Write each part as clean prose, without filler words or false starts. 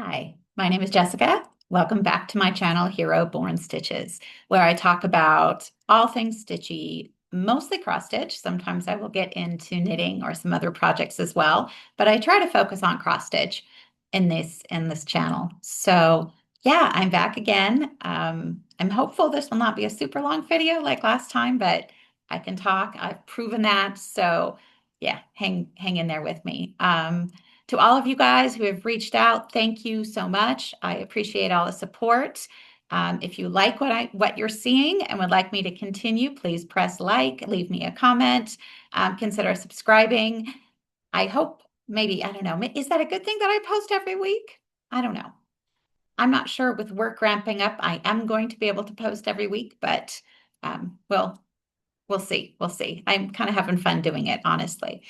Hi, my name is Jessica. Welcome back to my channel, Hero Born Stitches, where I talk about all things stitchy, mostly cross stitch. Sometimes I will get into knitting or some other projects as well, but I try to focus on cross stitch in this channel. So yeah, I'm back again. I'm hopeful this will not be a super long video like last time, but I can talk. I've proven that. So yeah, hang in there with me. To all of you guys who have reached out, thank you so much. I appreciate all the support. If you like what you're seeing and would like me to continue, please press like, leave me a comment, consider subscribing. I hope maybe, I don't know, is that a good thing that I post every week? I don't know. I'm not sure with work ramping up, I am going to be able to post every week, but we'll see. We'll see. I'm kind of having fun doing it, honestly.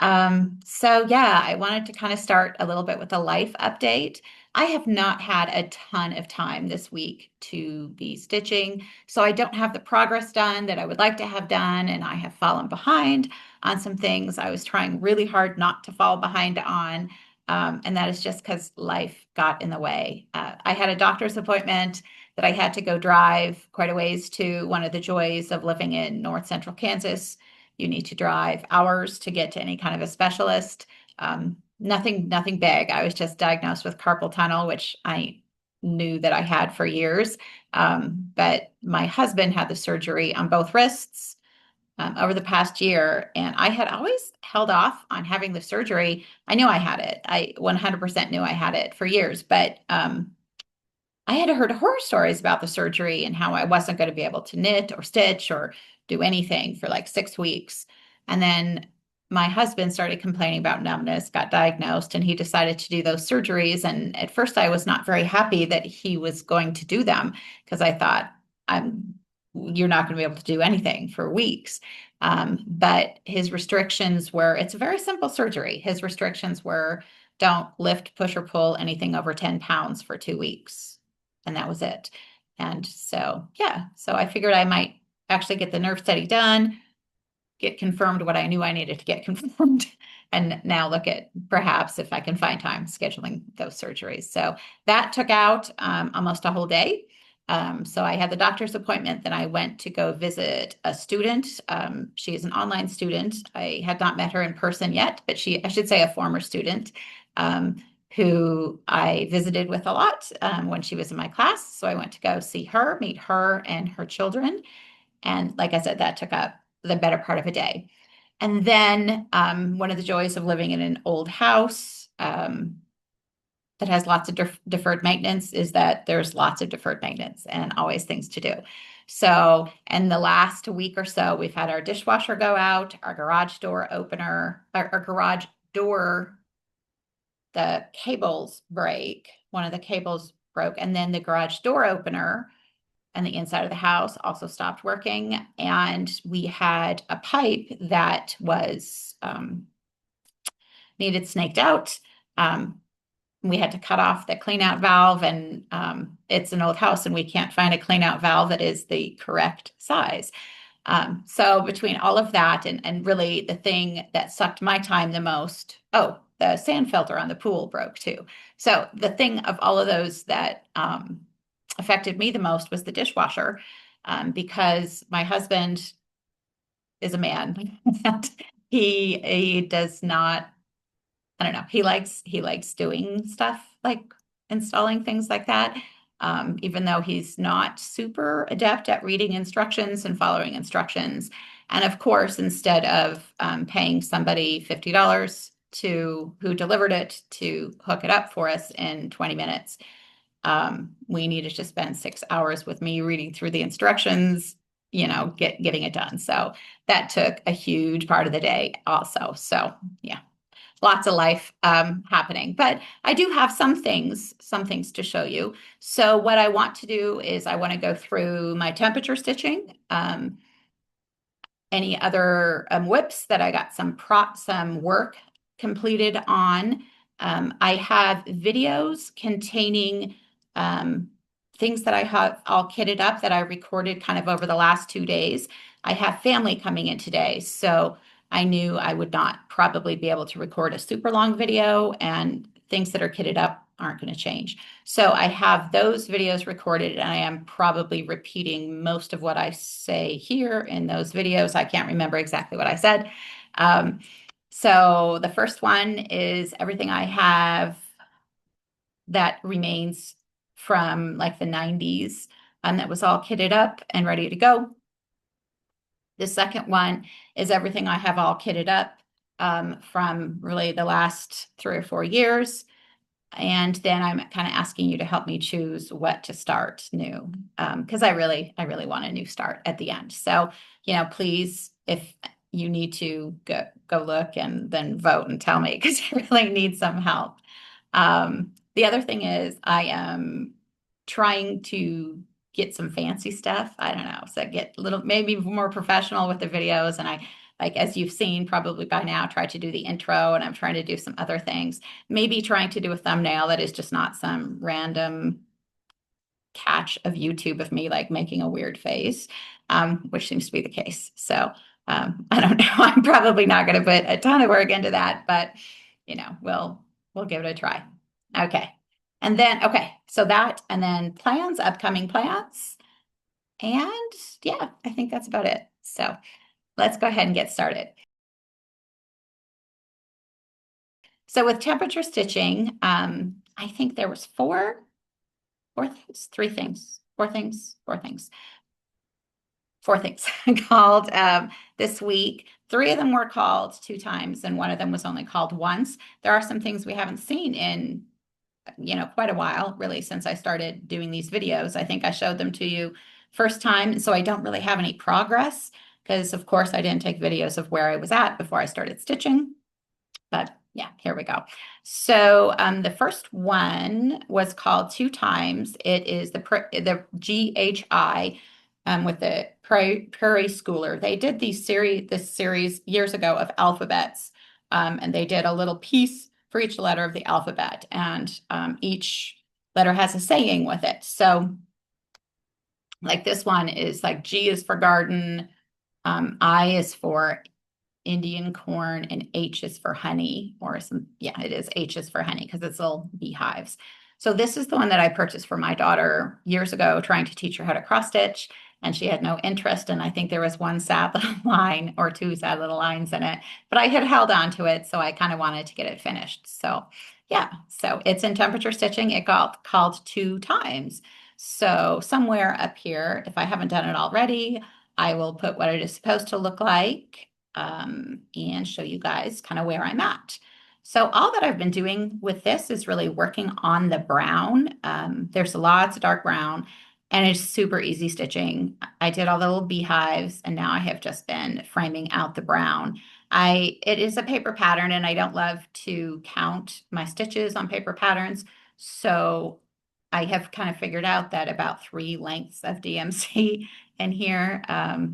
So yeah, I wanted to kind of start a little bit with a life update. I have not had a ton of time this week to be stitching, so I don't have the progress done that I would like to have done, and I have fallen behind on some things I was trying really hard not to fall behind on. And that is just because life got in the way. I had a doctor's appointment that I had to go drive quite a ways to. One of the joys of living in North Central Kansas, you need to drive hours to get to any kind of a specialist. Nothing big. I was just diagnosed with carpal tunnel, which I knew that I had for years. But my husband had the surgery on both wrists over the past year, and I had always held off on having the surgery. I knew I had it. I 100% knew I had it for years, but I had heard horror stories about the surgery and how I wasn't going to be able to knit or stitch or do anything for like 6 weeks. And then my husband started complaining about numbness, got diagnosed, and he decided to do those surgeries. And at first, I was not very happy that he was going to do them because I thought, you're not going to be able to do anything for weeks. But his restrictions were, it's a very simple surgery. His restrictions were don't lift, push, or pull anything over 10 pounds for 2 weeks. And that was it. And so, yeah, so I figured I might actually get the nerve study done, get confirmed what I knew I needed to get confirmed, and now look at perhaps if I can find time scheduling those surgeries. So that took out almost a whole day. So I had the doctor's appointment, then I went to go visit a student. She is an online student. I had not met her in person yet, but I should say a former student. Who I visited with a lot when she was in my class. So I went to go see her, meet her and her children. And like I said, that took up the better part of a day. And then one of the joys of living in an old house that has lots of deferred maintenance is that there's lots of deferred maintenance and always things to do. So in the last week or so, we've had our dishwasher go out, our garage door opener, our garage door, the cables break. One of the cables broke, and then the garage door opener and the inside of the house also stopped working. And we had a pipe that was needed snaked out. We had to cut off the clean out valve, and it's an old house, and we can't find a clean out valve that is the correct size. So between all of that and really the thing that sucked my time the most, oh, the sand filter on the pool broke too. So the thing of all of those that affected me the most was the dishwasher, because my husband is a man and he does not, I don't know, he likes doing stuff like installing things like that. Even though he's not super adept at reading instructions and following instructions. And of course, instead of paying somebody $50 who delivered it to hook it up for us in 20 minutes, we needed to spend 6 hours with me reading through the instructions, getting it done. So that took a huge part of the day also. So yeah, lots of life happening, but I do have some things to show you. So what I want to do is I want to go through my temperature stitching, any other whips that I got some work completed on. I have videos containing things that I have all kitted up that I recorded kind of over the last 2 days. I have family coming in today, so I knew I would not probably be able to record a super long video, and things that are kitted up aren't going to change. So I have those videos recorded, and I am probably repeating most of what I say here in those videos. I can't remember exactly what I said. So the first one is everything I have that remains from like the 90s, and that was all kitted up and ready to go. The second one is everything I have all kitted up from really the last 3 or 4 years. And then I'm kind of asking you to help me choose what to start new, because I really want a new start at the end. So, please, if you need to go look and then vote and tell me, because I really need some help. The other thing is I am trying to get some fancy stuff. I don't know, so get a little maybe more professional with the videos, and I like, as you've seen probably by now, try to do the intro, and I'm trying to do some other things. Maybe trying to do a thumbnail that is just not some random catch of YouTube of me like making a weird face, which seems to be the case. So I don't know. I'm probably not going to put a ton of work into that, but we'll give it a try. Okay. And then, okay, so that, and then plans, upcoming plans. And yeah, I think that's about it. So let's go ahead and get started. So with temperature stitching, I think there was four things, three things, four things called this week. 3 of them were called 2 times, and 1 of them was only called once. There are some things we haven't seen in quite a while, really, since I started doing these videos. I think I showed them to you first time, so I don't really have any progress because, of course, I didn't take videos of where I was at before I started stitching. But yeah, here we go. So the first one was called 2 times. It is the GHI with the Prairie Schooler. They did this series years ago of alphabets, and they did a little piece for each letter of the alphabet, and each letter has a saying with it. So like this one is like G is for garden, I is for Indian corn, and H is for honey, or it is H is for honey because it's little beehives. So this is the one that I purchased for my daughter years ago, trying to teach her how to cross stitch, and she had no interest. And I think there was 1 sad little line or 2 sad little lines in it, but I had held on to it, so I kind of wanted to get it finished. So yeah, so it's in temperature stitching. It got called 2 times. So somewhere up here, if I haven't done it already, I will put what it is supposed to look like and show you guys kind of where I'm at. So all that I've been doing with this is really working on the brown. There's lots of dark brown, and it's super easy stitching. I did all the little beehives, and now I have just been framing out the brown. It is a paper pattern, and I don't love to count my stitches on paper patterns. So I have kind of figured out that about 3 lengths of DMC in here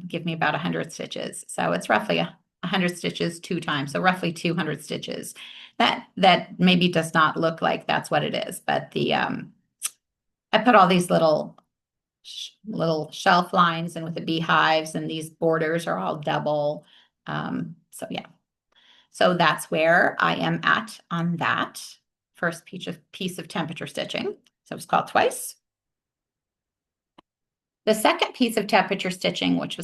give me about 100 stitches. So it's roughly 100 stitches 2 times, so roughly 200 stitches. That maybe does not look like that's what it is, but I put all these little shelf lines and with the beehives, and these borders are all double. So yeah, so that's where I am at on that first piece of temperature stitching. So it's called twice. The second piece of temperature stitching, which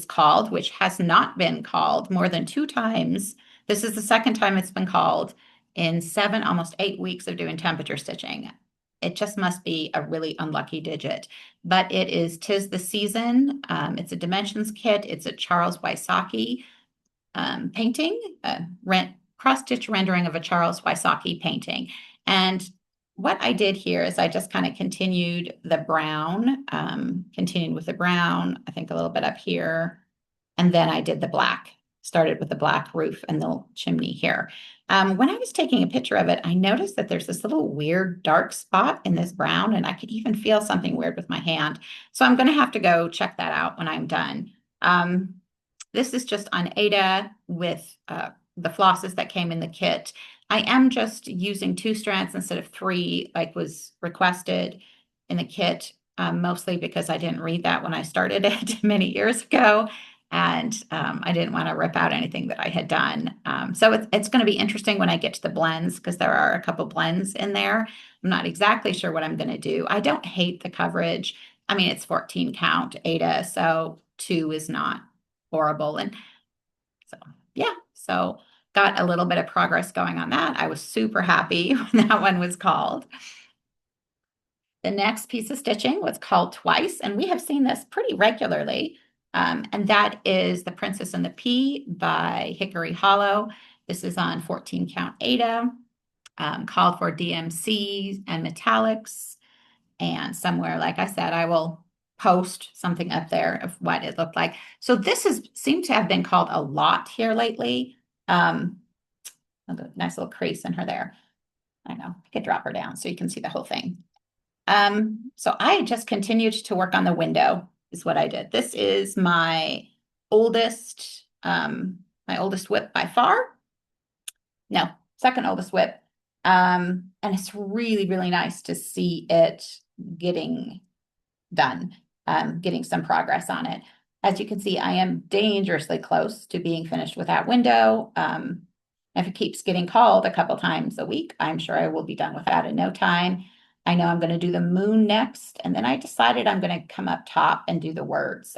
has not been called more than 2 times. This is the second time it's been called in 7, almost 8 weeks of doing temperature stitching. It just must be a really unlucky digit, but it is 'Tis the Season. It's a dimensions kit. It's a Charles Wysocki painting, cross-stitch rendering of a Charles Wysocki painting. And what I did here is I just kind of continued with the brown, I think a little bit up here, and then I did the black, started with the black roof and the chimney here. When I was taking a picture of it, I noticed that there's this little weird dark spot in this brown, and I could even feel something weird with my hand. So I'm going to have to go check that out when I'm done. This is just on Ada with the flosses that came in the kit. I am just using 2 strands instead of 3, like was requested in the kit, mostly because I didn't read that when I started it many years ago. And I didn't want to rip out anything that I had done. So it's going to be interesting when I get to the blends because there are a couple blends in there. I'm not exactly sure what I'm going to do. I don't hate the coverage. I mean, it's 14 count Ada, so two is not horrible. And so, yeah, so got a little bit of progress going on that. I was super happy when that one was called. The next piece of stitching was called Twice, and we have seen this pretty regularly. And that is The Princess and the Pea by Hickory Hollow. This is on 14 count Ada, called for DMC and metallics. And somewhere, like I said, I will post something up there of what it looked like. So this has seemed to have been called a lot here lately. Um, a nice little crease in her there. I know, I could drop her down so you can see the whole thing. So I just continued to work on the window is what I did. This is my oldest whip by far. No, second oldest whip. And it's really, really nice to see it getting done, getting some progress on it. As you can see, I am dangerously close to being finished with that window. If it keeps getting called a couple times a week, I'm sure I will be done with that in no time. I know I'm going to do the moon next, and then I decided I'm going to come up top and do the words,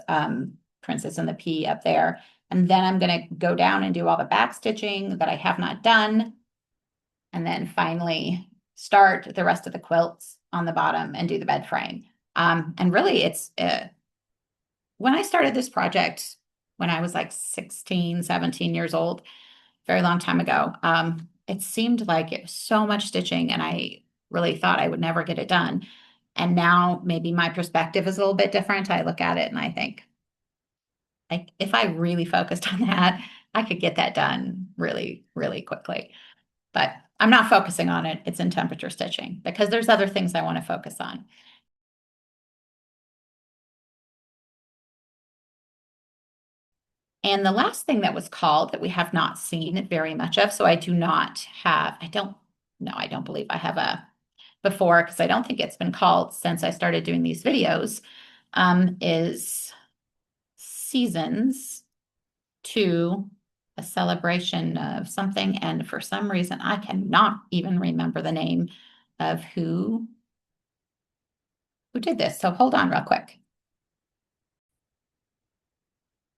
Princess and the Pea up there. And then I'm going to go down and do all the back stitching that I have not done. And then finally start the rest of the quilts on the bottom and do the bed frame. And really, it's when I started this project when I was like 16, 17 years old, very long time ago, it seemed like it was so much stitching, and I really thought I would never get it done. And now maybe my perspective is a little bit different. I look at it and I think, like, if I really focused on that, I could get that done really, really quickly. But I'm not focusing on it. It's in temperature stitching because there's other things I want to focus on. And the last thing that was called that we have not seen very much of, so I do not have, I don't, no, I don't believe I have a before because I don't think it's been called since I started doing these videos, is Seasons to a celebration of something. And for some reason, I cannot even remember the name of who did this. So hold on real quick.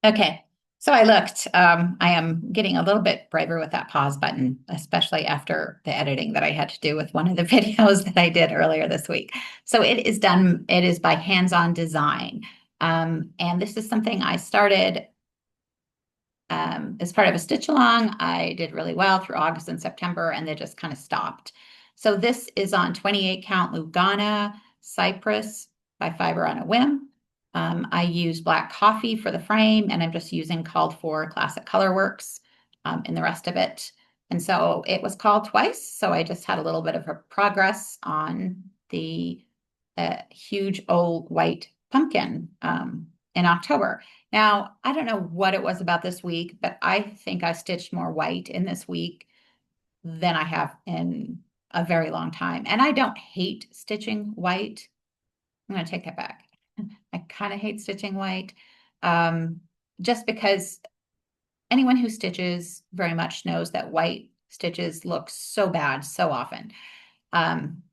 Okay. So I looked. I am getting a little bit braver with that pause button, especially after the editing that I had to do with one of the videos that I did earlier this week. So it is done. It is by Hands-On Design. And this is something I started as part of a stitch along. I did really well through August and September, and they just kind of stopped. So this is on 28 count Lugana Cypress by Fiber on a Whim. I use black coffee for the frame, and I'm just using called for Classic Colorworks in the rest of it. And so it was called twice. So I just had a little bit of a progress on the huge old white pumpkin in October. Now, I don't know what it was about this week, but I think I stitched more white in this week than I have in a very long time. And I don't hate stitching white. I'm going to take that back. I kind of hate stitching white, just because anyone who stitches very much knows that white stitches look so bad so often. Um,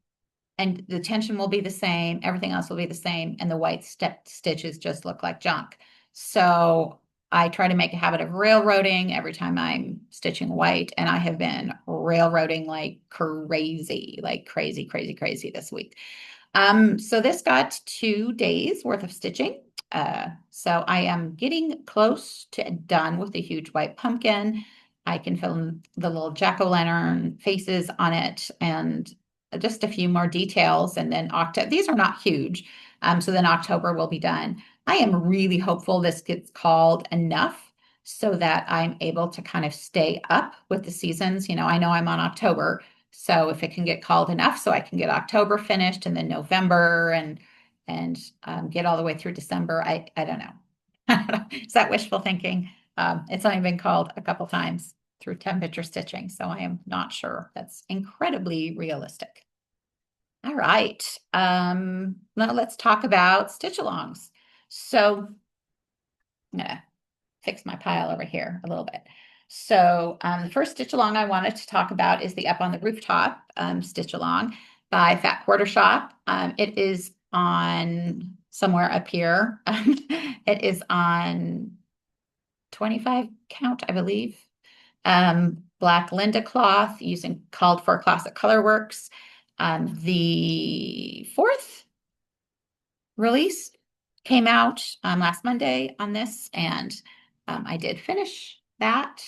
and the tension will be the same, everything else will be the same, and the white stitches just look like junk. So I try to make a habit of railroading every time I'm stitching white, and I have been railroading like crazy, crazy this week. So this got 2 days worth of stitching. So I am getting close to done with the huge white pumpkin. I can fill in the little jack-o'-lantern faces on it and just a few more details. And then October, these are not huge. So then October will be done. I am really hopeful this gets called enough so that I'm able to kind of stay up with the seasons. I know I'm on October, so if it can get called enough so I can get October finished and then November and get all the way through December, I don't know. Is that wishful thinking? It's only been called a couple times through temperature stitching, so I am not sure. That's incredibly realistic. All right. Now let's talk about stitch alongs. So yeah, fix my pile over here a little bit. So the first stitch along I wanted to talk about is the Up on the Rooftop stitch along by Fat Quarter Shop. It is on somewhere up here. It is on 25 count, I believe. Black Linda cloth using called for Classic Colorworks. The fourth release came out last Monday on this, and I did finish that.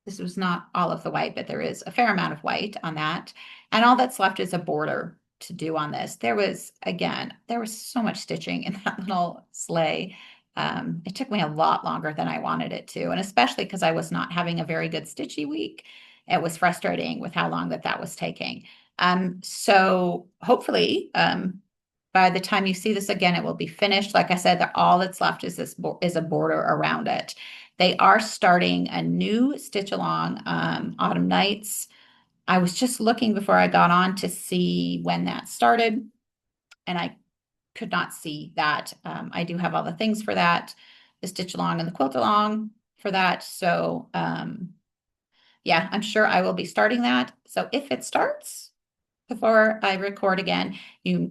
This was not all of the white, but there is a fair amount of white on that. And all that's left is a border to do on this. There was so much stitching in that little sleigh. It took me a lot longer than I wanted it to, and especially because I was not having a very good stitchy week. It was frustrating with how long that was taking. So hopefully, by the time you see this again, it will be finished. Like I said, all that's left is is a border around it. They are starting a new stitch along, Autumn Nights. I was just looking before I got on to see when that started, and I could not see that. I do have all the things for that, the stitch along and the quilt along for that. So yeah, I'm sure I will be starting that. So if it starts before I record again,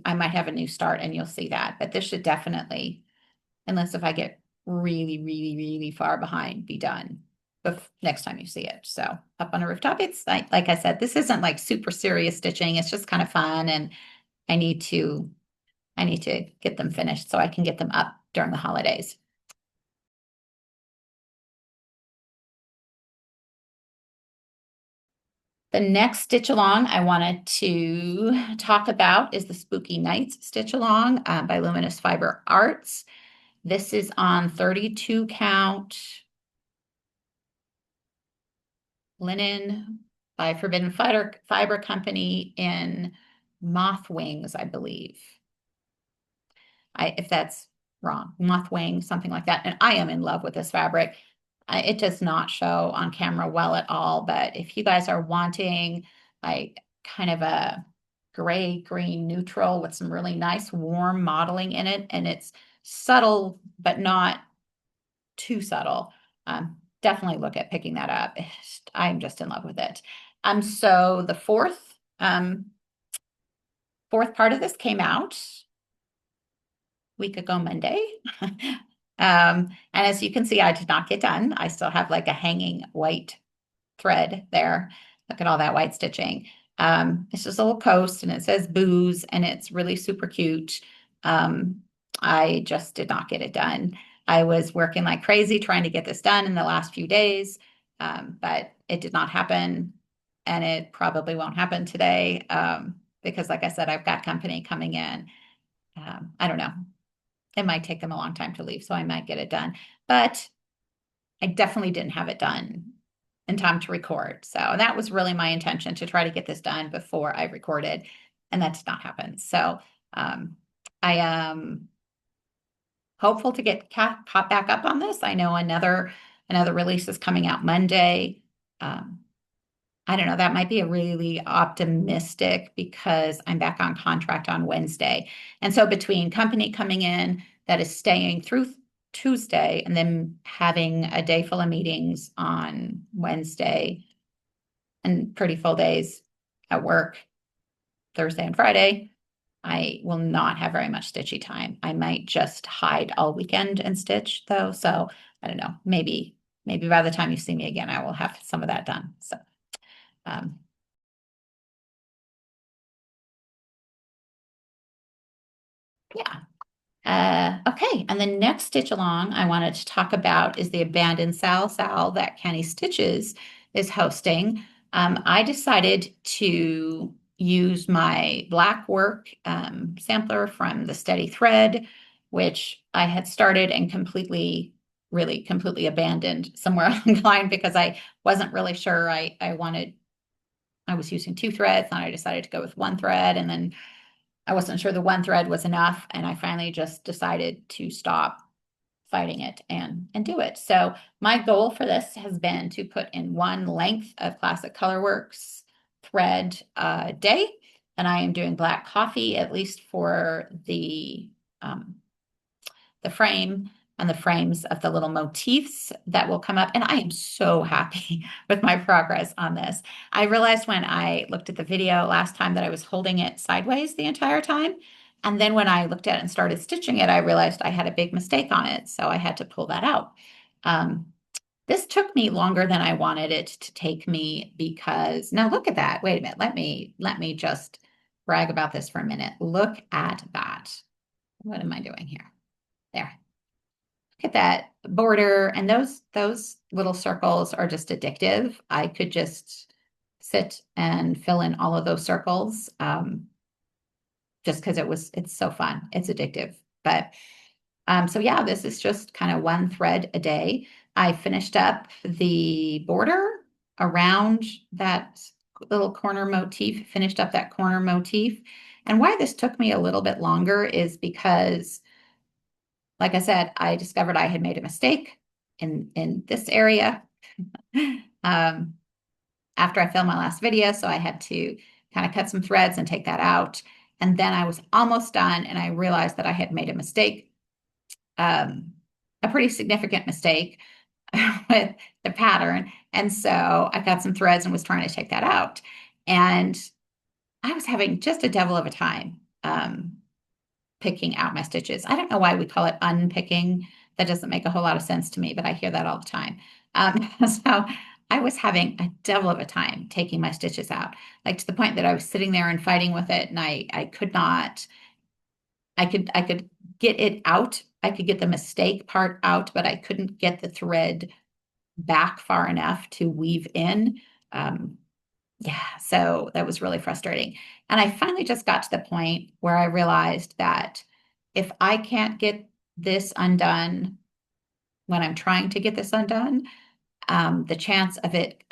I might have a new start and you'll see that. But this should definitely, unless if I get really, really, really far behind, be done next time you see it. So Up on a Rooftop, it's like I said, this isn't like super serious stitching. It's just kind of fun, and I need to get them finished so I can get them up during the holidays. The next stitch along I wanted to talk about is the Spooky Nights stitch along by Luminous Fiber Arts. This is on 32 count linen by Forbidden Fiber Company in moth wings, I believe. If that's wrong, moth wing, something like that. And I am in love with this fabric. It does not show on camera well at all, but if you guys are wanting like kind of a gray green neutral with some really nice warm modeling in it, and it's subtle but not too subtle, definitely look at picking that up. I'm just in love with it. So the fourth part of this came out week ago Monday. And as you can see, I did not get done. I still have like a hanging white thread there. Look at all that white stitching. It's just a little coast, and it says booze, and it's really super cute. I just did not get it done. I was working like crazy trying to get this done in the last few days, but it did not happen, and it probably won't happen today because, like I said, I've got company coming in. I don't know. It might take them a long time to leave, so I might get it done. But I definitely didn't have it done in time to record. So that was really my intention, to try to get this done before I recorded, and that did not happen. So I am hopeful to get caught back up on this. I know another release is coming out Monday. I don't know, that might be a really optimistic because I'm back on contract on Wednesday. And so between company coming in that is staying through Tuesday and then having a day full of meetings on Wednesday and pretty full days at work Thursday and Friday, I will not have very much stitchy time. I might just hide all weekend and stitch though. So I don't know, maybe by the time you see me again, I will have some of that done. So um, yeah. Okay, and the next stitch along I wanted to talk about is the Abandoned Sal that Kenny Stitches is hosting. I decided to use my black work sampler from the Steady Thread, which I had started and really completely abandoned somewhere along the line because I wasn't really sure I was using two threads, and I decided to go with one thread, and then I wasn't sure the one thread was enough, and I finally just decided to stop fighting it and do it. So my goal for this has been to put in one length of Classic Colorworks thread a day, and I am doing black coffee at least for the frame. on the frames of the little motifs that will come up. And I am so happy with my progress on this. I realized when I looked at the video last time that I was holding it sideways the entire time. And then when I looked at it and started stitching it, I realized I had a big mistake on it. So I had to pull that out. Um, this took me longer than I wanted it to take me because now look at that. Wait a minute. Let me just brag about this for a minute. Look at that. What am I doing here? There. Look at that border. And those little circles are just addictive. I could just sit and fill in all of those circles just because it's so fun. It's addictive. But so yeah, this is just kind of one thread a day. I finished up the border around that little corner motif, finished up that corner motif. And why this took me a little bit longer is because, like I said, I discovered I had made a mistake in this area um, after I filmed my last video. So I had to kind of cut some threads and take that out. And then I was almost done and I realized that I had made a mistake, a pretty significant mistake with the pattern. And so I got some threads and was trying to take that out. And I was having just a devil of a time picking out my stitches. I don't know why we call it unpicking. That doesn't make a whole lot of sense to me, but I hear that all the time. So I was having a devil of a time taking my stitches out, like to the point that I was sitting there and fighting with it, and I could not. I could get it out. I could get the mistake part out, but I couldn't get the thread back far enough to weave in. Yeah, so that was really frustrating. And I finally just got to the point where I realized that if I can't get this undone when I'm trying to get this undone, the chance of it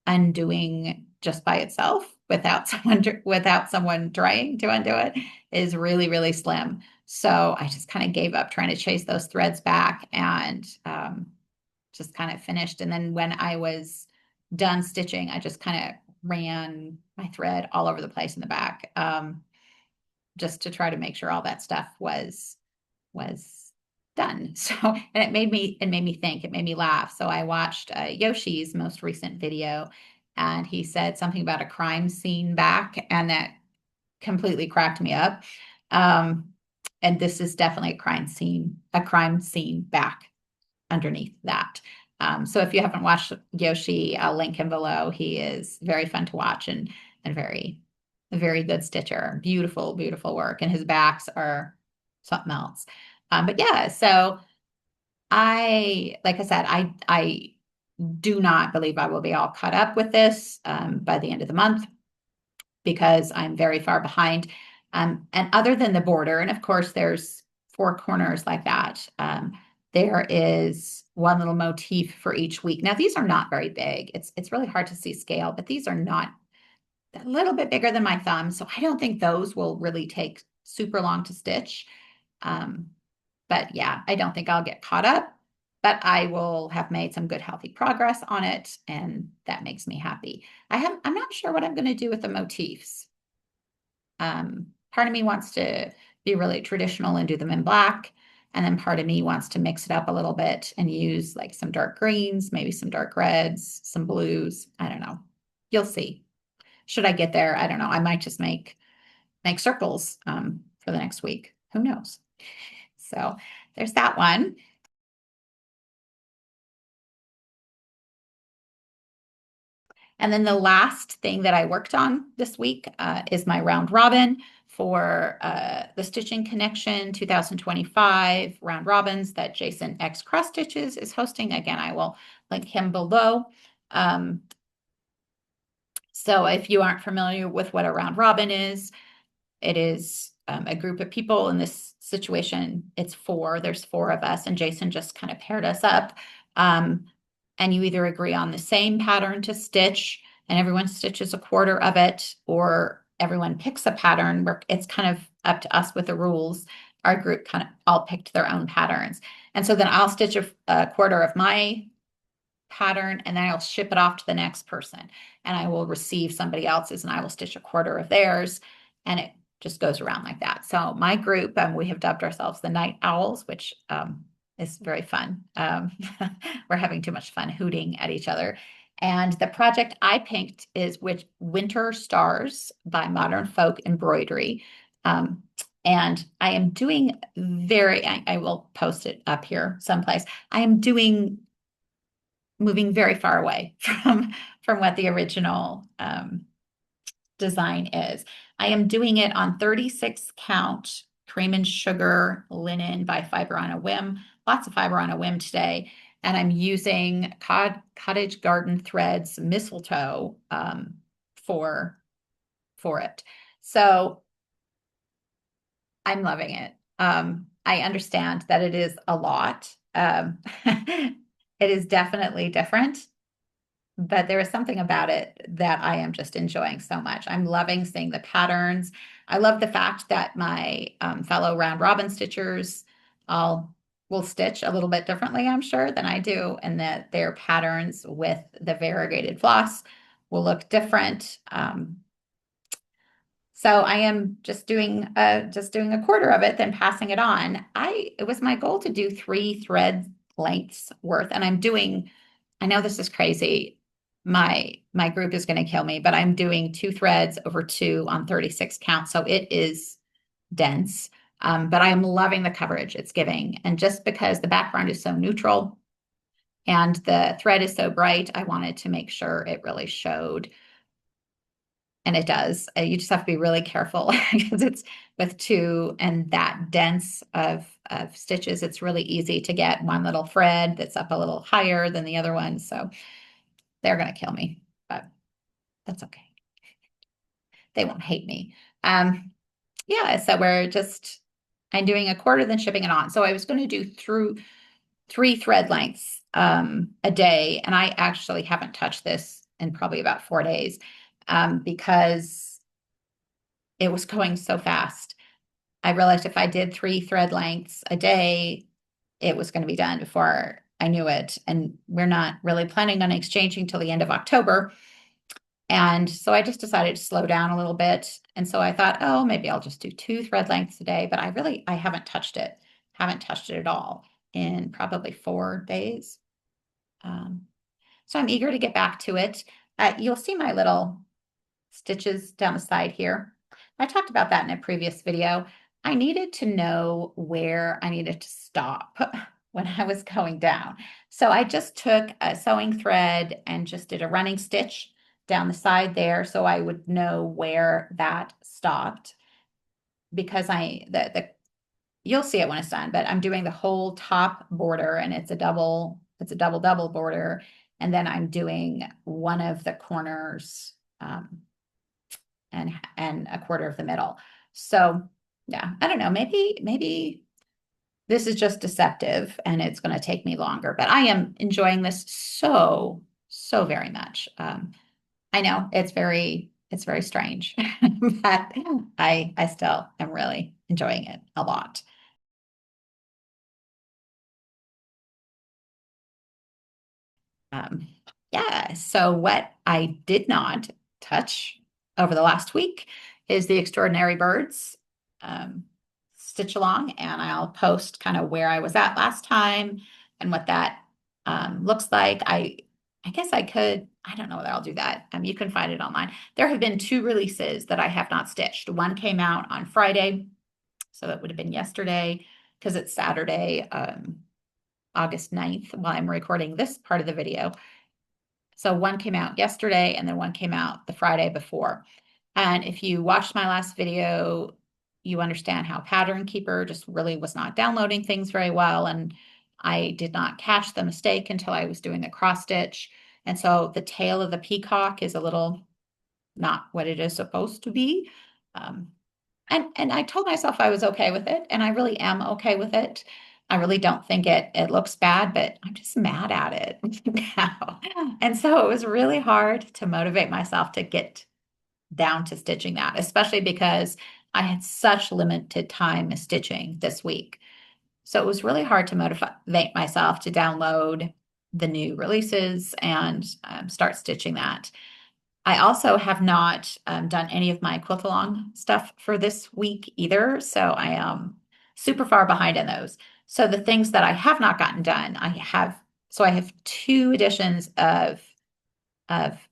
undoing just by itself without someone trying to undo it is really, really slim. So I just kind of gave up trying to chase those threads back and just kind of finished. And then when I was done stitching, I just kind of ran my thread all over the place in the back, just to try to make sure all that stuff was done. So, and it made me think, it made me laugh. So I watched Yoshi's most recent video, and he said something about a crime scene back, and that completely cracked me up. And this is definitely a crime scene back underneath that. So if you haven't watched Yoshi, I'll link him below. He is very fun to watch and very good stitcher. Beautiful, beautiful work. And his backs are something else. But yeah, so like I said, I do not believe I will be all caught up with this by the end of the month because I'm very far behind. And other than the border, and of course there's 4 corners like that, there is one little motif for each week. Now these are not very big. It's really hard to see scale, but these are not a little bit bigger than my thumb. So I don't think those will really take super long to stitch. But yeah, I don't think I'll get caught up, but I will have made some good, healthy progress on it. And that makes me happy. I'm not sure what I'm going to do with the motifs. Part of me wants to be really traditional and do them in black. And then part of me wants to mix it up a little bit and use like some dark greens, maybe some dark reds, some blues. I don't know. You'll see. Should I get there? I don't know. I might just make circles for the next week. Who knows? So there's that one. And then the last thing that I worked on this week is my round robin for the Stitching Connection 2025 round robins that Jason X Cross Stitches is hosting. Again, I will link him below. So if you aren't familiar with what a round robin is, it is a group of people. In this situation, there's 4 of us, and Jason just kind of paired us up. And you either agree on the same pattern to stitch and everyone stitches a quarter of it, or everyone picks a pattern where it's kind of up to us with the rules. Our group kind of all picked their own patterns. And so then I'll stitch a quarter of my pattern, and then I'll ship it off to the next person, and I will receive somebody else's and I will stitch a quarter of theirs, and it just goes around like that. So my group, we have dubbed ourselves the Night Owls, which is very fun. We're having too much fun hooting at each other. And the project I picked is with Winter Stars by Modern Folk Embroidery. Um, and I am doing I will post it up here someplace. I am doing moving very far away from what the original design is. I am doing it on 36 count cream and sugar linen by Fiber on a Whim. Lots of Fiber on a Whim today. And I'm using cottage garden threads mistletoe for it. So I'm loving it. I understand that it is a lot. It is definitely different, but there is something about it that I am just enjoying so much. I'm loving seeing the patterns. I love the fact that my fellow round robin stitchers all will stitch a little bit differently, I'm sure, than I do, and that their patterns with the variegated floss will look different. So I am just doing a quarter of it, then passing it on. It was my goal to do 3 thread lengths worth, and I'm doing. I know this is crazy. My group is going to kill me, but I'm doing 2 threads over 2 on 36 count, so it is dense. But I am loving the coverage it's giving, and just because the background is so neutral and the thread is so bright, I wanted to make sure it really showed. And it does. You just have to be really careful because it's with 2 and that dense of stitches. It's really easy to get one little thread that's up a little higher than the other one. So they're going to kill me, but that's okay. They won't hate me. Yeah, so I'm doing a quarter, then shipping it on. So I was going to do through 3 thread lengths a day, and I actually haven't touched this in probably about 4 days because it was going so fast. I realized if I did 3 thread lengths a day, it was going to be done before I knew it. And we're not really planning on exchanging till the end of October. And so I just decided to slow down a little bit. And so I thought, oh, maybe I'll just do 2 thread lengths a day. But I haven't touched it, at all in probably 4 days. Um, so I'm eager to get back to it. You'll see my little stitches down the side here. I talked about that in a previous video. I needed to know where I needed to stop when I was going down. So I just took a sewing thread and just did a running stitch down the side there so I would know where that stopped because you'll see it when it's done, but I'm doing the whole top border and it's a double border. And then I'm doing one of the corners and a quarter of the middle. So yeah, I don't know, maybe this is just deceptive and it's going to take me longer, but I am enjoying this so very much. I know it's very strange, but I still am really enjoying it a lot. Um, yeah, so what I did not touch over the last week is the Extraordinary Birds stitch along, and I'll post kind of where I was at last time and what that looks like. I guess I don't know whether I'll do that. You can find it online. There have been 2 releases that I have not stitched. One came out on Friday, so it would have been yesterday because it's Saturday, August 9th while I'm recording this part of the video. So one came out yesterday and then one came out the Friday before. And if you watched my last video, you understand how Pattern Keeper just really was not downloading things very well. And I did not catch the mistake until I was doing the cross stitch. And so the tail of the peacock is a little not what it is supposed to be. Um, and I told myself I was okay with it, and I really am okay with it. I really don't think it looks bad, but I'm just mad at it now. And so it was really hard to motivate myself to get down to stitching that, especially because I had such limited time stitching this week. So it was really hard to motivate myself to download the new releases and start stitching that. I also have not done any of my quilt along stuff for this week either. So I am super far behind in those. So the things that I have not gotten done, I have two editions of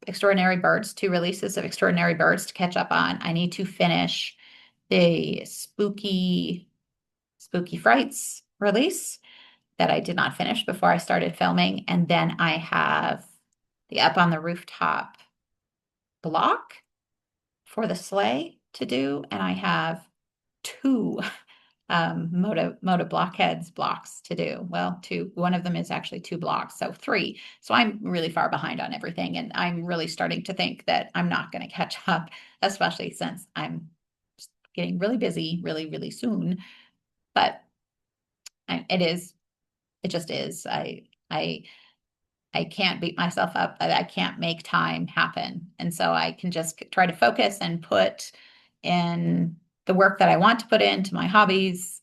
Extraordinary Birds, two releases of Extraordinary Birds to catch up on. I need to finish the Spooky Frights release that I did not finish before I started filming. And then I have the Up on the Rooftop block for the sleigh to do. And I have two Moda Blockheads blocks to do. Well, two. One of them is actually two blocks, so three. So I'm really far behind on everything, and I'm really starting to think that I'm not going to catch up, especially since I'm getting really busy really, really soon. But it just is. I can't beat myself up. I can't make time happen. And so I can just try to focus and put in the work that I want to put into my hobbies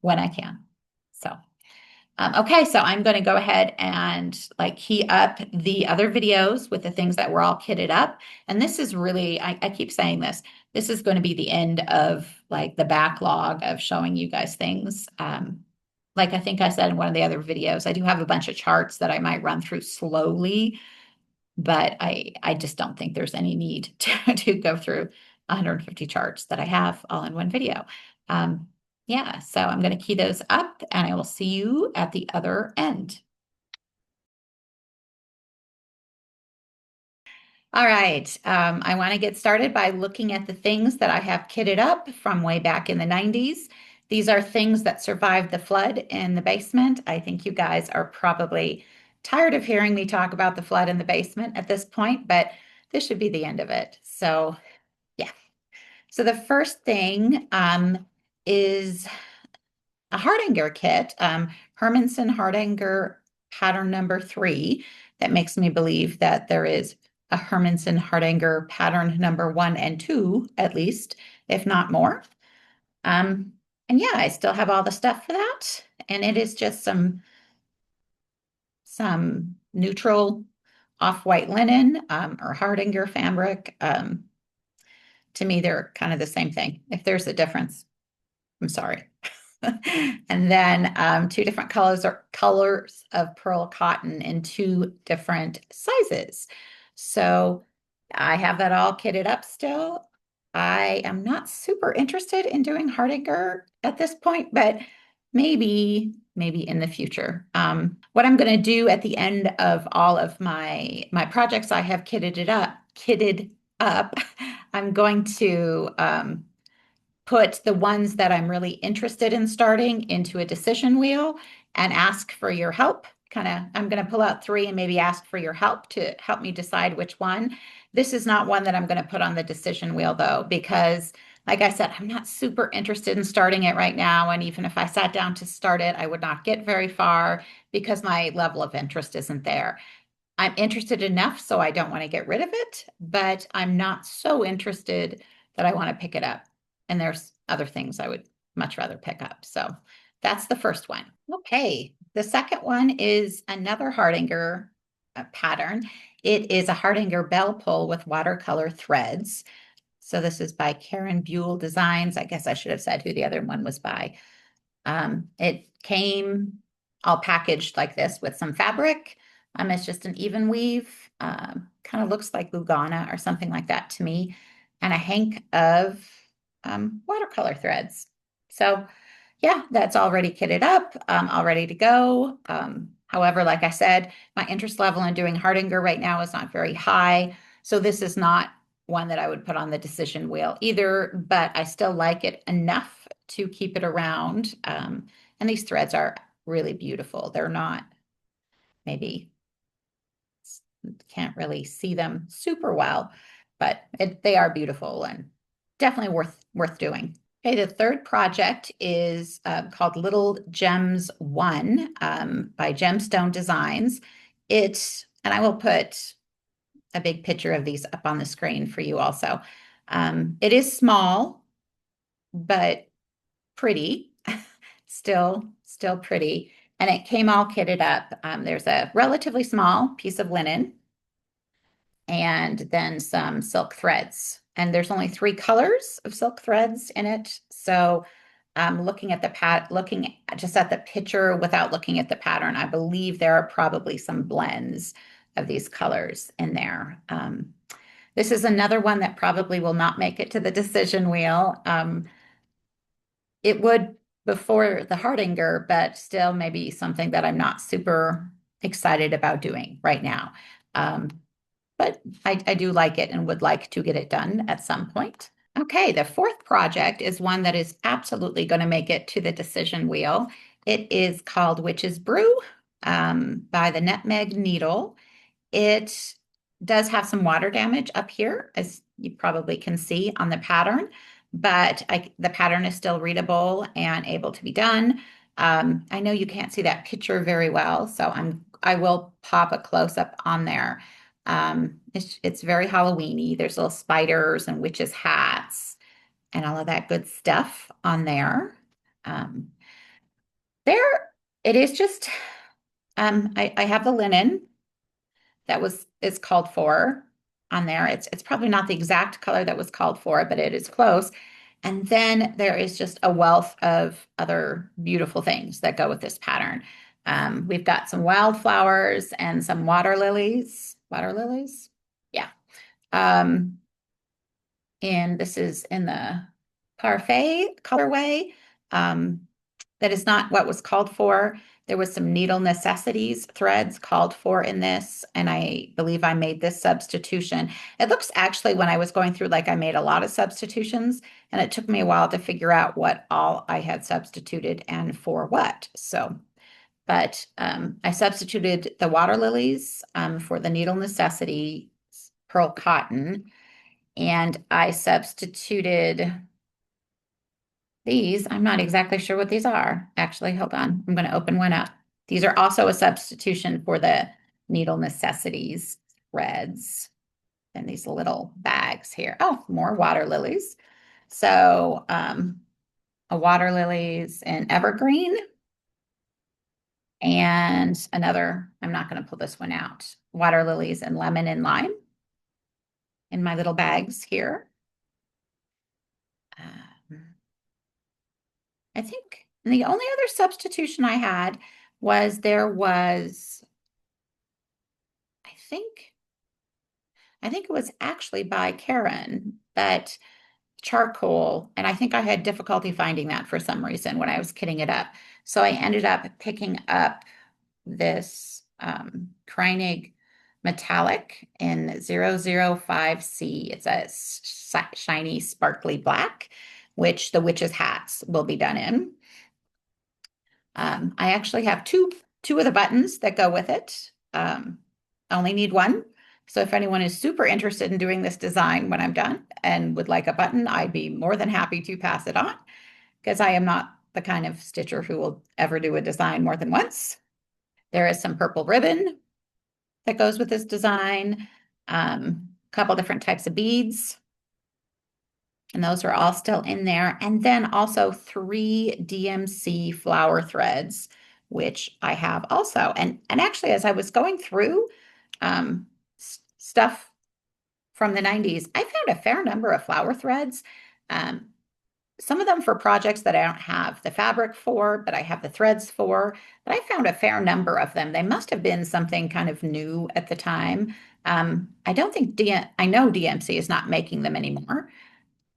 when I can. So, okay, so I'm going to go ahead and like key up the other videos with the things that were all kitted up. And this is really, I keep saying this is going to be the end of like the backlog of showing you guys things. Like I think I said in one of the other videos, I do have a bunch of charts that I might run through slowly, but I just don't think there's any need to go through 150 charts that I have all in one video. Yeah, so I'm going to key those up and I will see you at the other end. All right, I want to get started by looking at the things that I have kitted up from way back in the 90s. These are things that survived the flood in the basement. I think you guys are probably tired of hearing me talk about the flood in the basement at this point, but this should be the end of it. So, yeah. So the first thing is a Hardanger kit, Hermanson Hardanger pattern number 3, that makes me believe that there is a Hermanson Hardanger pattern number 1 and 2, at least, if not more. And yeah, I still have all the stuff for that. And it is just some neutral off-white linen or Hardanger fabric. To me, they're kind of the same thing. If there's a difference, I'm sorry. And then two different colors of pearl cotton in two different sizes. So I have that all kitted up still. I am not super interested in doing Hardanger at this point, but maybe in the future. What I'm going to do at the end of all of my projects I have kitted up, I'm going to put the ones that I'm really interested in starting into a decision wheel and ask for your help. I'm going to pull out 3 and maybe ask for your help to help me decide which one. This is not one that I'm going to put on the decision wheel though, because like I said, I'm not super interested in starting it right now. And even if I sat down to start it, I would not get very far because my level of interest isn't there. I'm interested enough so I don't want to get rid of it, but I'm not so interested that I want to pick it up. And there's other things I would much rather pick up. So that's the first one. Okay, the second one is another Hardanger pattern. It is a Hardanger bell pull with watercolor threads. So this is by Karen Buell Designs. I guess I should have said who the other one was by. It came all packaged like this with some fabric. It's just an even weave, kind of looks like Lugana or something like that to me, and a hank of watercolor threads. So yeah, that's already kitted up, all ready to go. However, like I said, my interest level in doing Hardanger right now is not very high. So this is not one that I would put on the decision wheel either, but I still like it enough to keep it around. And these threads are really beautiful. They're not, maybe can't really see them super well, but they are beautiful and definitely worth doing. Okay, the third project is called Little Gems 1 by Gemstone Designs. And I will put a big picture of these up on the screen for you also. It is small, but pretty, still pretty. And it came all kitted up. There's a relatively small piece of linen and then some silk threads. And there's only 3 colors of silk threads in it. So looking at the looking just at the picture without looking at the pattern, I believe there are probably some blends of these colors in there. This is another one that probably will not make it to the decision wheel. It would before the Hardinger, but still maybe something that I'm not super excited about doing right now. Um, but I do like it and would like to get it done at some point. Okay, the fourth project is one that is absolutely going to make it to the decision wheel. It is called Witch's Brew by the Nutmeg Needle. It does have some water damage up here, as you probably can see on the pattern, but the pattern is still readable and able to be done. I know you can't see that picture very well, so I will pop a close up on there. It's very Halloweeny. There's little spiders and witches' hats and all of that good stuff on there. Um, there, it is just. I have the linen that was is called for on there. It's probably not the exact color that was called for, but it is close. And then there is just a wealth of other beautiful things that go with this pattern. We've got some wildflowers and some water lilies. Water lilies? Yeah. Um, and this is in the parfait colorway. Um, that is not what was called for. There was some needle necessities threads called for in this, and I believe I made this substitution. It looks actually, when I was going through, like I made a lot of substitutions, and it took me a while to figure out what all I had substituted and for what. So, but I substituted the water lilies for the needle necessity pearl cotton, and I substituted these. I'm not exactly sure what these are. Actually, hold on. I'm going to open one up. These are also a substitution for the needle necessities threads and these little bags here. Oh, more water lilies. So a water lilies in evergreen and another, I'm not going to pull this one out, water lilies and lemon and lime in my little bags here. I think the only other substitution I had was I think, I think it was actually by Karen, but charcoal, and I think I had difficulty finding that for some reason when I was kitting it up. So I ended up picking up this Kreinig metallic in 005C. It's a shiny, sparkly black, which the witch's hats will be done in. I actually have two of the buttons that go with it. I only need one. So if anyone is super interested in doing this design when I'm done and would like a button, I'd be more than happy to pass it on because I am not the kind of stitcher who will ever do a design more than once. There is some purple ribbon that goes with this design, a couple different types of beads, and those are all still in there. And then also 3 DMC flower threads, which I have also. And actually, as I was going through stuff from the 90s, I found a fair number of flower threads. Some of them for projects that I don't have the fabric for, but I have the threads for. But I found a fair number of them. They must have been something kind of new at the time. I don't think I know DMC is not making them anymore.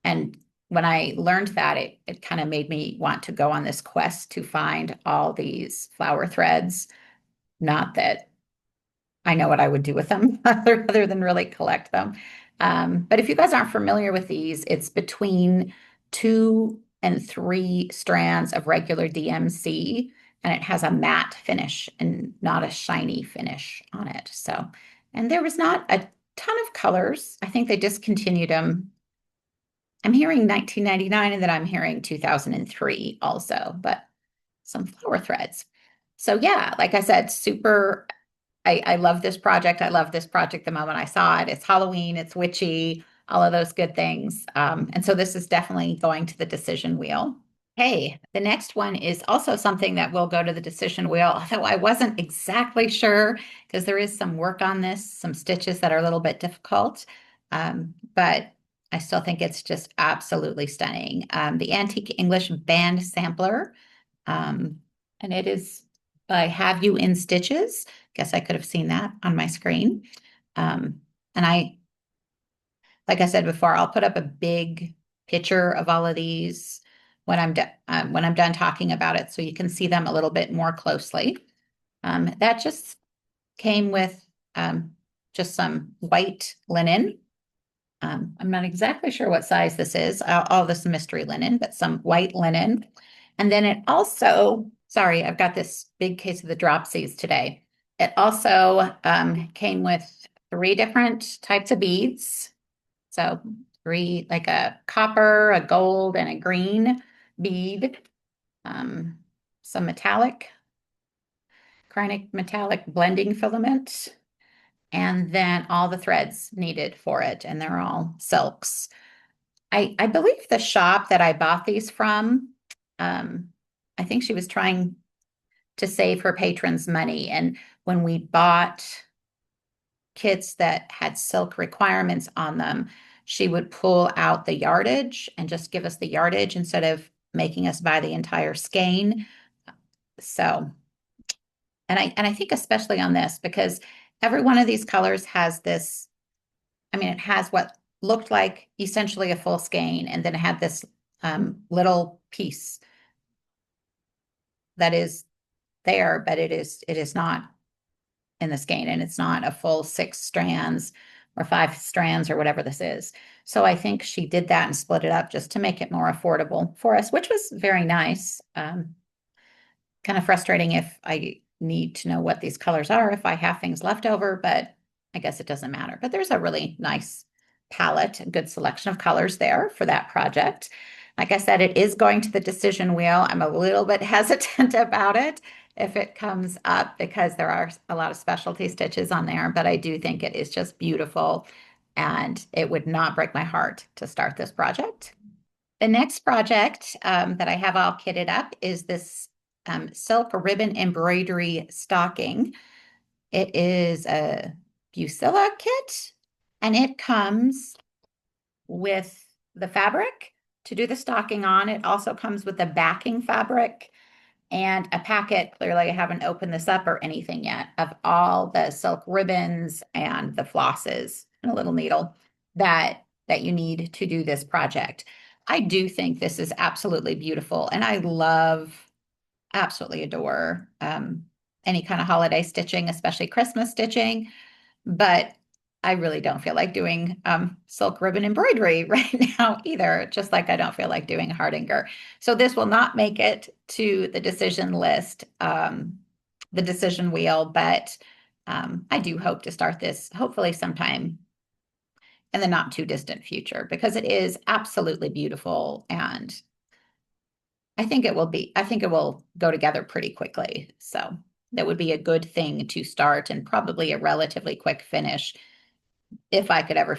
And when I learned that, it kind of made me want to go on this quest to find all these flower threads. Not that I know what I would do with them other than really collect them. But if you guys aren't familiar with these, it's between 2 and 3 strands of regular DMC, and it has a matte finish and not a shiny finish on it. So, and there was not a ton of colors. I think they discontinued them. I'm hearing 1999 and then I'm hearing 2003 also, but some flower threads. So yeah, like I said, super, I love this project. I love this project the moment I saw it. It's Halloween, it's witchy, all of those good things. And so this is definitely going to the decision wheel. Hey, the next one is also something that will go to the decision wheel, although I wasn't exactly sure because there is some work on this, some stitches that are a little bit difficult. But I still think it's just absolutely stunning. The Antique English Band Sampler, and it is by Have You in Stitches. Guess I could have seen that on my screen. And like I said before, I'll put up a big picture of all of these when I'm done talking about it, so you can see them a little bit more closely. That just came with just some white linen. I'm not exactly sure what size this is, all this mystery linen, but some white linen. And then it also, sorry, I've got this big case of the dropsies today. It also came with 3 different types of beads. So 3, like a copper, a gold, and a green bead. Some chronic metallic blending filament, and then all the threads needed for it, and they're all silks. I believe the shop that I bought these from, I think she was trying to save her patrons money. And when we bought kits that had silk requirements on them, she would pull out the yardage and just give us the yardage instead of making us buy the entire skein. So, and I think especially on this, because every one of these colors has this, I mean, it has what looked like essentially a full skein, and then it had this little piece that is there, but it is not in the skein, and it's not a full 6 strands or 5 strands or whatever this is. So I think she did that and split it up just to make it more affordable for us, which was very nice. Kind of frustrating if I need to know what these colors are, if I have things left over, but I guess it doesn't matter. But there's a really nice palette, a good selection of colors there for that project. Like I said, it is going to the decision wheel. I'm a little bit hesitant about it if it comes up because there are a lot of specialty stitches on there, but I do think it is just beautiful, and it would not break my heart to start this project. The next project that I have all kitted up is this silk ribbon embroidery stocking. It is a Busilla kit, and it comes with the fabric to do the stocking on. It also comes with the backing fabric and a packet. Clearly, I haven't opened this up or anything yet, of all the silk ribbons and the flosses and a little needle that you need to do this project. I do think this is absolutely beautiful, and I absolutely adore any kind of holiday stitching, especially Christmas stitching. But I really don't feel like doing silk ribbon embroidery right now either, just like I don't feel like doing hardinger. So this will not make it to the decision list, the decision wheel, but I do hope to start this hopefully sometime in the not too distant future, because it is absolutely beautiful, and I think it will go together pretty quickly. So that would be a good thing to start, and probably a relatively quick finish if I could ever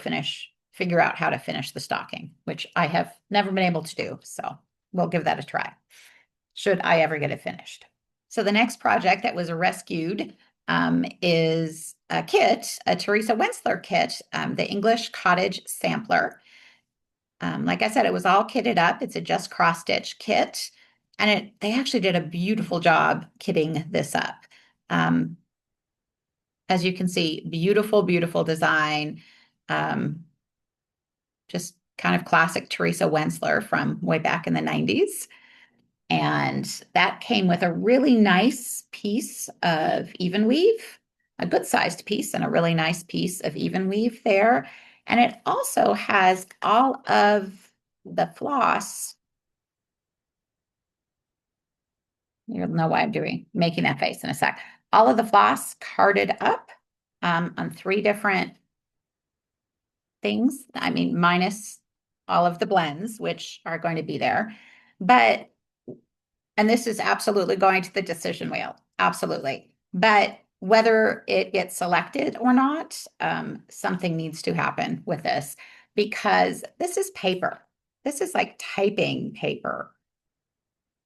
figure out how to finish the stocking, which I have never been able to do. So we'll give that a try, should I ever get it finished. So the next project that was rescued is a kit, a Teresa Wentzler kit, the English Cottage Sampler. Like I said, it was all kitted up. It's a just cross stitch kit, and they actually did a beautiful job kitting this up. As you can see, beautiful, beautiful design. Just kind of classic Teresa Wentzler from way back in the 90s. And that came with a really nice piece of even weave, a good sized piece and a really nice piece of even weave there. And it also has all of the floss. You'll know why I'm making that face in a sec. All of the floss carded up on 3 different things. I mean, minus all of the blends, which are going to be there. But, and this is absolutely going to the decision wheel, absolutely. But whether it gets selected or not, something needs to happen with this, because this is paper. This is like typing paper.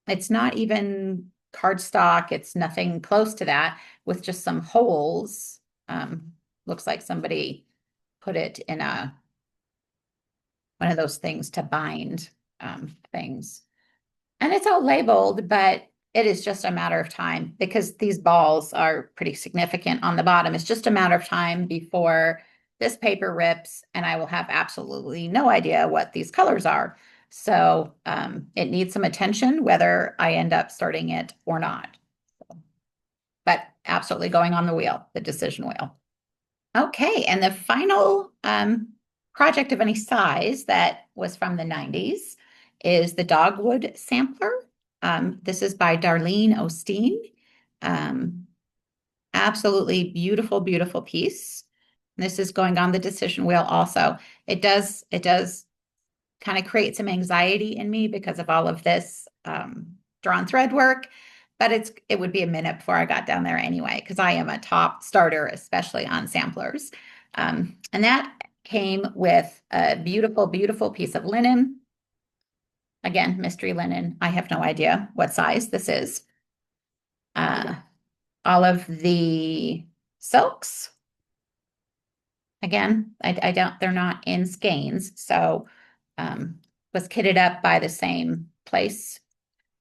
It's not even cardstock. It's nothing close to that, with just some holes. Looks like somebody put it in one of those things to bind things. And it's all labeled, but it is just a matter of time because these balls are pretty significant on the bottom. It's just a matter of time before this paper rips and I will have absolutely no idea what these colors are. So it needs some attention, whether I end up starting it or not. But absolutely going on the wheel, the decision wheel. Okay, and the final project of any size that was from the 90s is the Dogwood Sampler. This is by Darlene Osteen. Um, Absolutely beautiful, beautiful piece. This is going on the decision wheel also. It does kind of create some anxiety in me because of all of this drawn thread work, but it would be a minute before I got down there anyway, because I am a top starter, especially on samplers. And that came with a beautiful, beautiful piece of linen. Again, mystery linen. I have no idea what size this is. All of the silks. Again, I don't, they're not in skeins. So was kitted up by the same place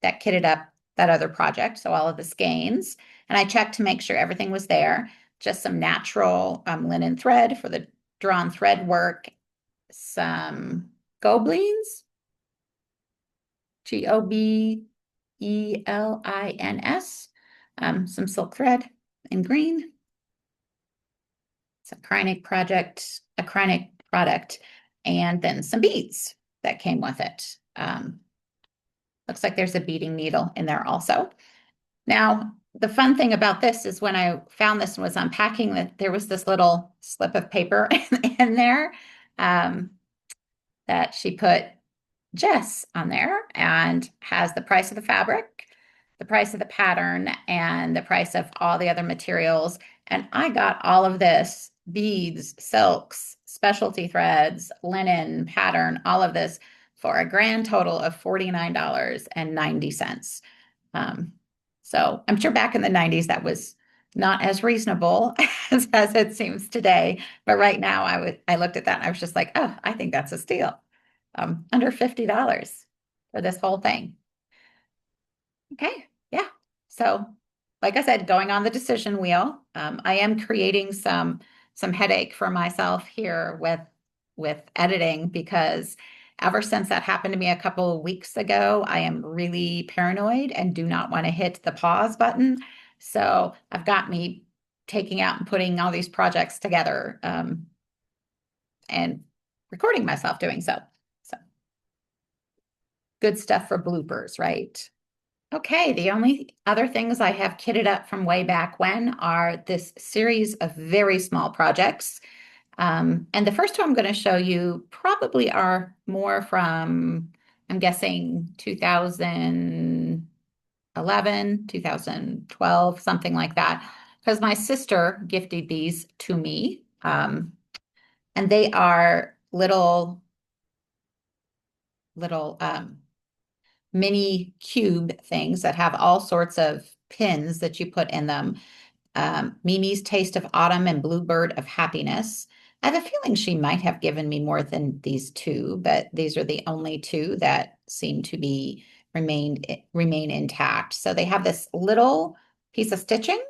that kitted up that other project. So all of the skeins. And I checked to make sure everything was there. Just some natural linen thread for the drawn thread work. Some goblins, Gobelins, some silk thread in green. It's a acrylic product, and then some beads that came with it. Looks like there's a beading needle in there also. Now, the fun thing about this is when I found this and was unpacking that there was this little slip of paper in there that she put Jess on there and has the price of the fabric, the price of the pattern, and the price of all the other materials. And I got all of this, beads, silks, specialty threads, linen, pattern, all of this for a grand total of $49.90. So I'm sure back in the 90s that was not as reasonable as it seems today. But right now I looked at that and I was just like, oh, I think that's a steal. Under $50 for this whole thing. Okay, yeah. So, like I said, going on the decision wheel, I am creating some headache for myself here with editing because ever since that happened to me a couple of weeks ago, I am really paranoid and do not want to hit the pause button. So I've got me taking out and putting all these projects together and recording myself doing so. So good stuff for bloopers, right? Okay, the only other things I have kitted up from way back when are this series of very small projects. And the first two I'm going to show you probably are more from, I'm guessing 2011, 2012, something like that, because my sister gifted these to me. And they are little mini cube things that have all sorts of pins that you put in them. Mimi's Taste of Autumn and Bluebird of Happiness. I have a feeling she might have given me more than these two, but these are the only two that seem to be remain intact. So they have this little piece of stitching,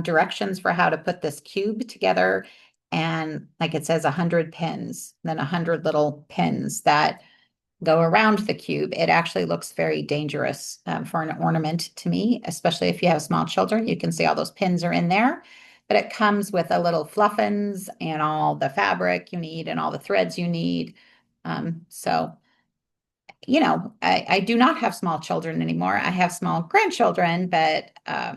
directions for how to put this cube together, and like it says, 100 pins, then 100 little pins that go around the cube. It actually looks very dangerous for an ornament to me, especially if you have small children. You can see all those pins are in there, but it comes with a little fluffins and all the fabric you need and all the threads you need. So, I do not have small children anymore. I have small grandchildren, but I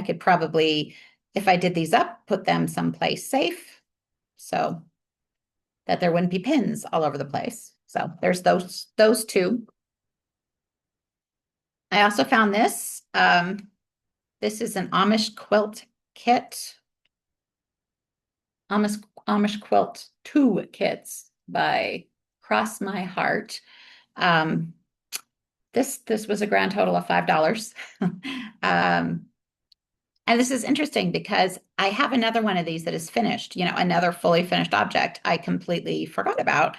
could probably, if I did these up, put them someplace safe so that there wouldn't be pins all over the place. So there's those two. I also found this. This is an Amish quilt kit. Amish quilt 2 kits by Cross My Heart. This was a grand total of $5. And this is interesting because I have another one of these that is finished, another fully finished object I completely forgot about.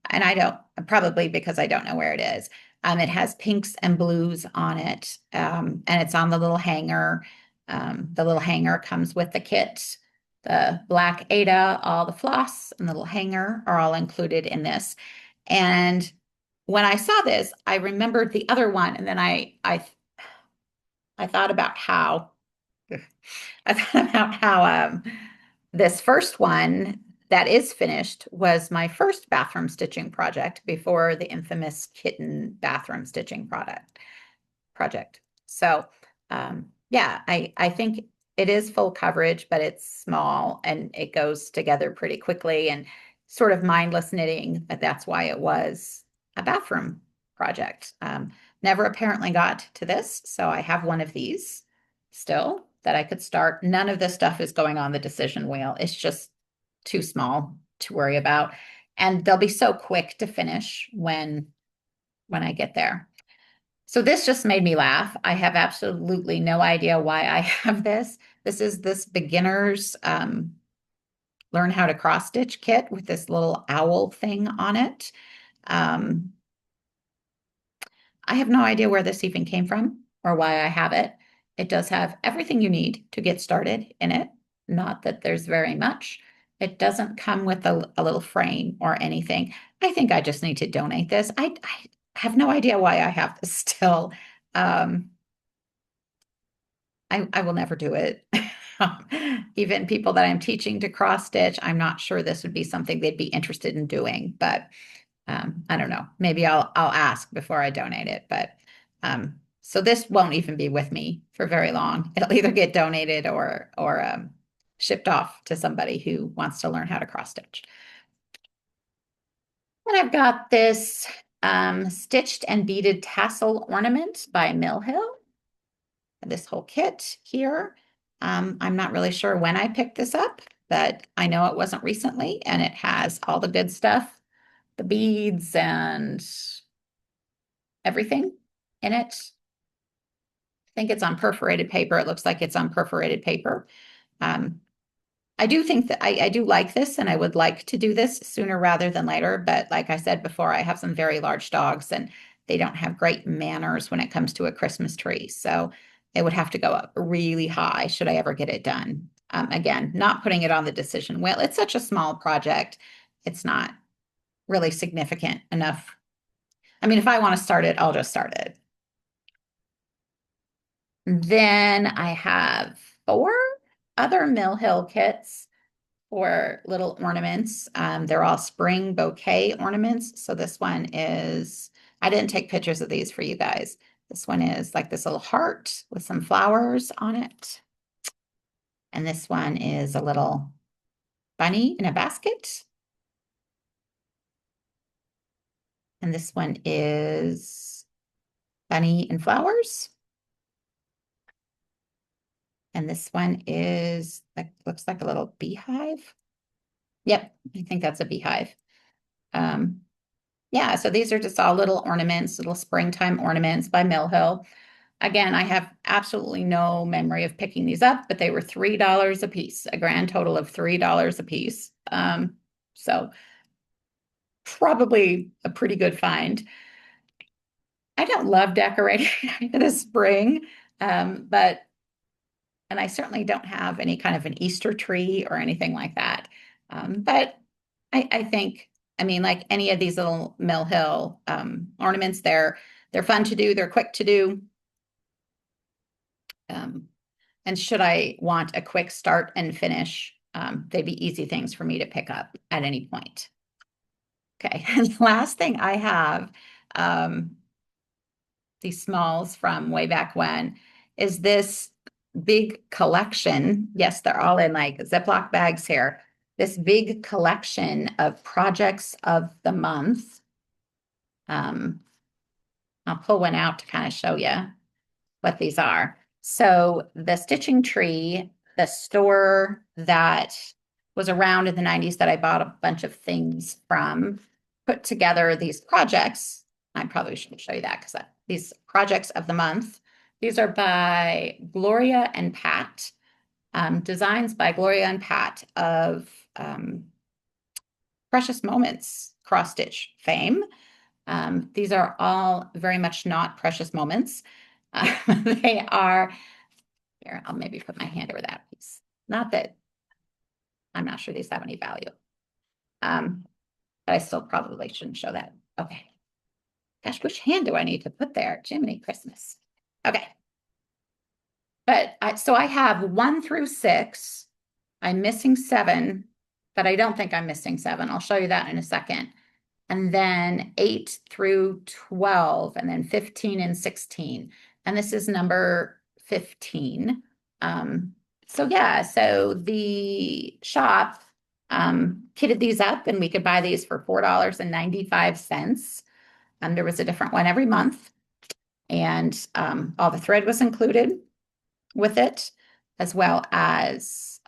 And I don't, probably because I don't know where it is. It has pinks and blues on it, and it's on the little hanger. The little hanger comes with the kit. The black Ada, all the floss, and the little hanger are all included in this. And when I saw this, I remembered the other one, and then I thought about how I thought about how this first one that is finished was my first bathroom stitching project before the infamous kitten bathroom stitching project. So yeah, I think it is full coverage, but it's small and it goes together pretty quickly and sort of mindless knitting, but that's why it was a bathroom project. Never apparently got to this, so I have one of these still that I could start. None of this stuff is going on the decision wheel. It's just too small to worry about. And they'll be so quick to finish when I get there. So this just made me laugh. I have absolutely no idea why I have this. This is this beginner's learn how to cross stitch kit with this little owl thing on it. Um, I have no idea where this even came from or why I have it. It does have everything you need to get started in it. Not that there's very much. It doesn't come with a little frame or anything. I think I just need to donate this. I have no idea why I have this still. Um, I will never do it. Even people that I'm teaching to cross stitch, I'm not sure this would be something they'd be interested in doing, but I don't know. Maybe I'll ask before I donate it. But so this won't even be with me for very long. It'll either get donated or shipped off to somebody who wants to learn how to cross stitch. And I've got this stitched and beaded tassel ornament by Mill Hill. This whole kit here. I'm not really sure when I picked this up, but I know it wasn't recently, and it has all the good stuff, the beads and everything in it. I think it's on perforated paper. It looks like it's on perforated paper. Um, I do think that I do like this and I would like to do this sooner rather than later. But like I said before, I have some very large dogs and they don't have great manners when it comes to a Christmas tree. So it would have to go up really high should I ever get it done. Again, not putting it on the decision wheel. It's such a small project. It's not really significant enough. I mean, if I want to start it, I'll just start it. Then I have 4 other Mill Hill kits for little ornaments. They're all spring bouquet ornaments. So this one is, I didn't take pictures of these for you guys. This one is like this little heart with some flowers on it. And this one is a little bunny in a basket. And this one is bunny and flowers. And this one is like, looks like a little beehive. Yep, I think that's a beehive. Yeah, so these are just all little ornaments, little springtime ornaments by Mill Hill. Again, I have absolutely no memory of picking these up, but they were $3 a piece, a grand total of $3 a piece. So probably a pretty good find. I don't love decorating in the spring, but and I certainly don't have any kind of an Easter tree or anything like that. But I think, I mean, like any of these little Mill Hill ornaments, they're fun to do, they're quick to do. And should I want a quick start and finish, they'd be easy things for me to pick up at any point. Okay, and the last thing I have, these smalls from way back when, is this big collection. Yes, they're all in like Ziploc bags here. This big collection of projects of the month. I'll pull one out to kind of show you what these are. So the Stitching Tree, the store that was around in the 90s that I bought a bunch of things from, put together these projects. I probably shouldn't show you that because these projects of the month. These are by Gloria and Pat. Designs by Gloria and Pat of Precious Moments cross stitch fame. These are all very much not precious moments. They are, here, I'll maybe put my hand over that piece. Not that, I'm not sure these have any value. But I still probably shouldn't show that. Okay. Gosh, which hand do I need to put there? Jiminy Christmas. Okay. But so I have 1 through 6. I'm missing 7, but I don't think I'm missing 7. I'll show you that in a second. And then 8 through 12, and then 15 and 16. And this is number 15. So yeah, so the shop kitted these up, and we could buy these for $4.95. There was a different one every month, and all the thread was included with it, as well as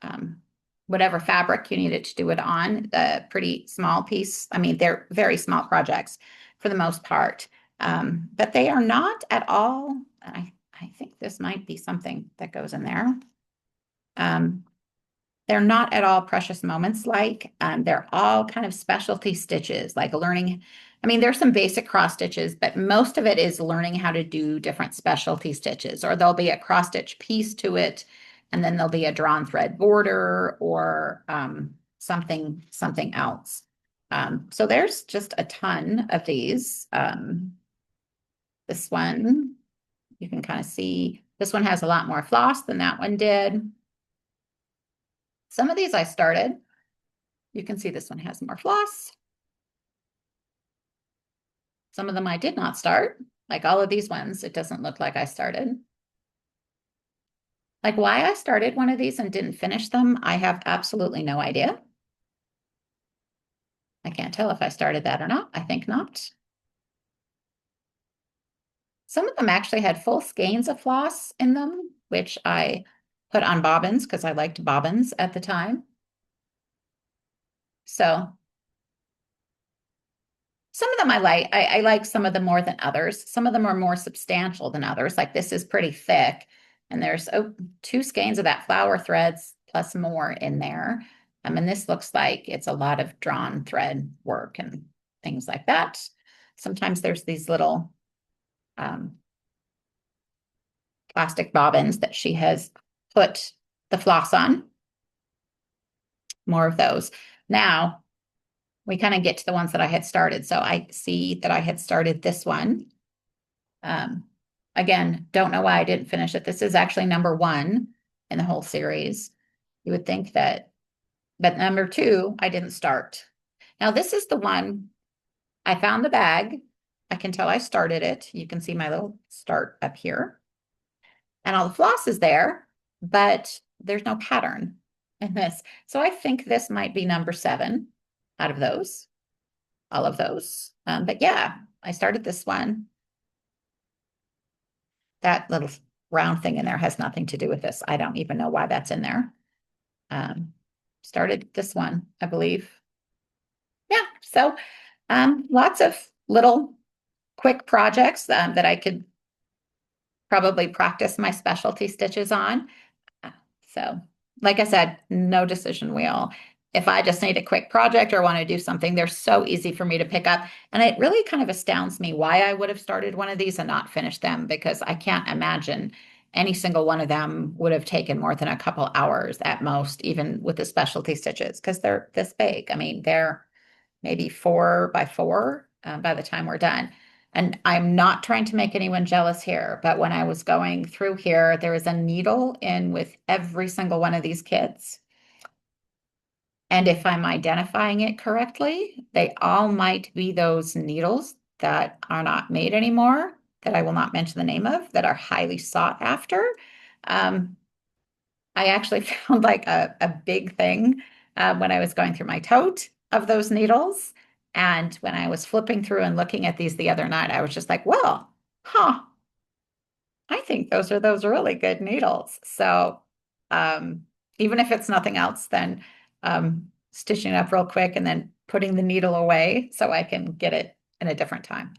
whatever fabric you needed to do it on. The pretty small piece. I mean, they're very small projects for the most part, but they are not at all. I think this might be something that goes in there. They're not at all precious moments like. They're all kind of specialty stitches, like learning. I mean, there's some basic cross stitches, but most of it is learning how to do different specialty stitches, or there'll be a cross stitch piece to it, and then there'll be a drawn thread border or something else. So there's just a ton of these. This one, you can kind of see, this one has a lot more floss than that one did. Some of these I started. You can see this one has more floss. Some of them I did not start, like all of these ones. It doesn't look like I started. Like why I started one of these and didn't finish them, I have absolutely no idea. I can't tell if I started that or not. I think not. Some of them actually had full skeins of floss in them, which I put on bobbins because I liked bobbins at the time. So some of them I like. I like some of them more than others. Some of them are more substantial than others. Like this is pretty thick, and there's 2 skeins of that flower threads plus more in there. And this looks like it's a lot of drawn thread work and things like that. Sometimes there's these little plastic bobbins that she has put the floss on. More of those. Now, we kind of get to the ones that I had started. So I see that I had started this one. Again, don't know why I didn't finish it. This is actually number 1 in the whole series. You would think that, but number 2, I didn't start. Now this is the one, I found the bag. I can tell I started it. You can see my little start up here. And all the floss is there, but there's no pattern in this. So I think this might be number 7 out of those, all of those. But yeah, I started this one. That little round thing in there has nothing to do with this. I don't even know why that's in there. Started this one, I believe. Yeah, so lots of little quick projects that I could probably practice my specialty stitches on. So like I said, no decision wheel. If I just need a quick project or want to do something, they're so easy for me to pick up. And it really kind of astounds me why I would have started one of these and not finished them, because I can't imagine any single one of them would have taken more than a couple hours at most, even with the specialty stitches, because they're this big. I mean, they're maybe 4 by 4 by the time we're done. And I'm not trying to make anyone jealous here, but when I was going through here, there was a needle in with every single one of these kits. And if I'm identifying it correctly, they all might be those needles that are not made anymore, that I will not mention the name of, that are highly sought after. I actually found like a big thing when I was going through my tote of those needles. And when I was flipping through and looking at these the other night, I was just like, well, I think those are those really good needles. So even if it's nothing else, then stitching it up real quick and then putting the needle away so I can get it in a different time.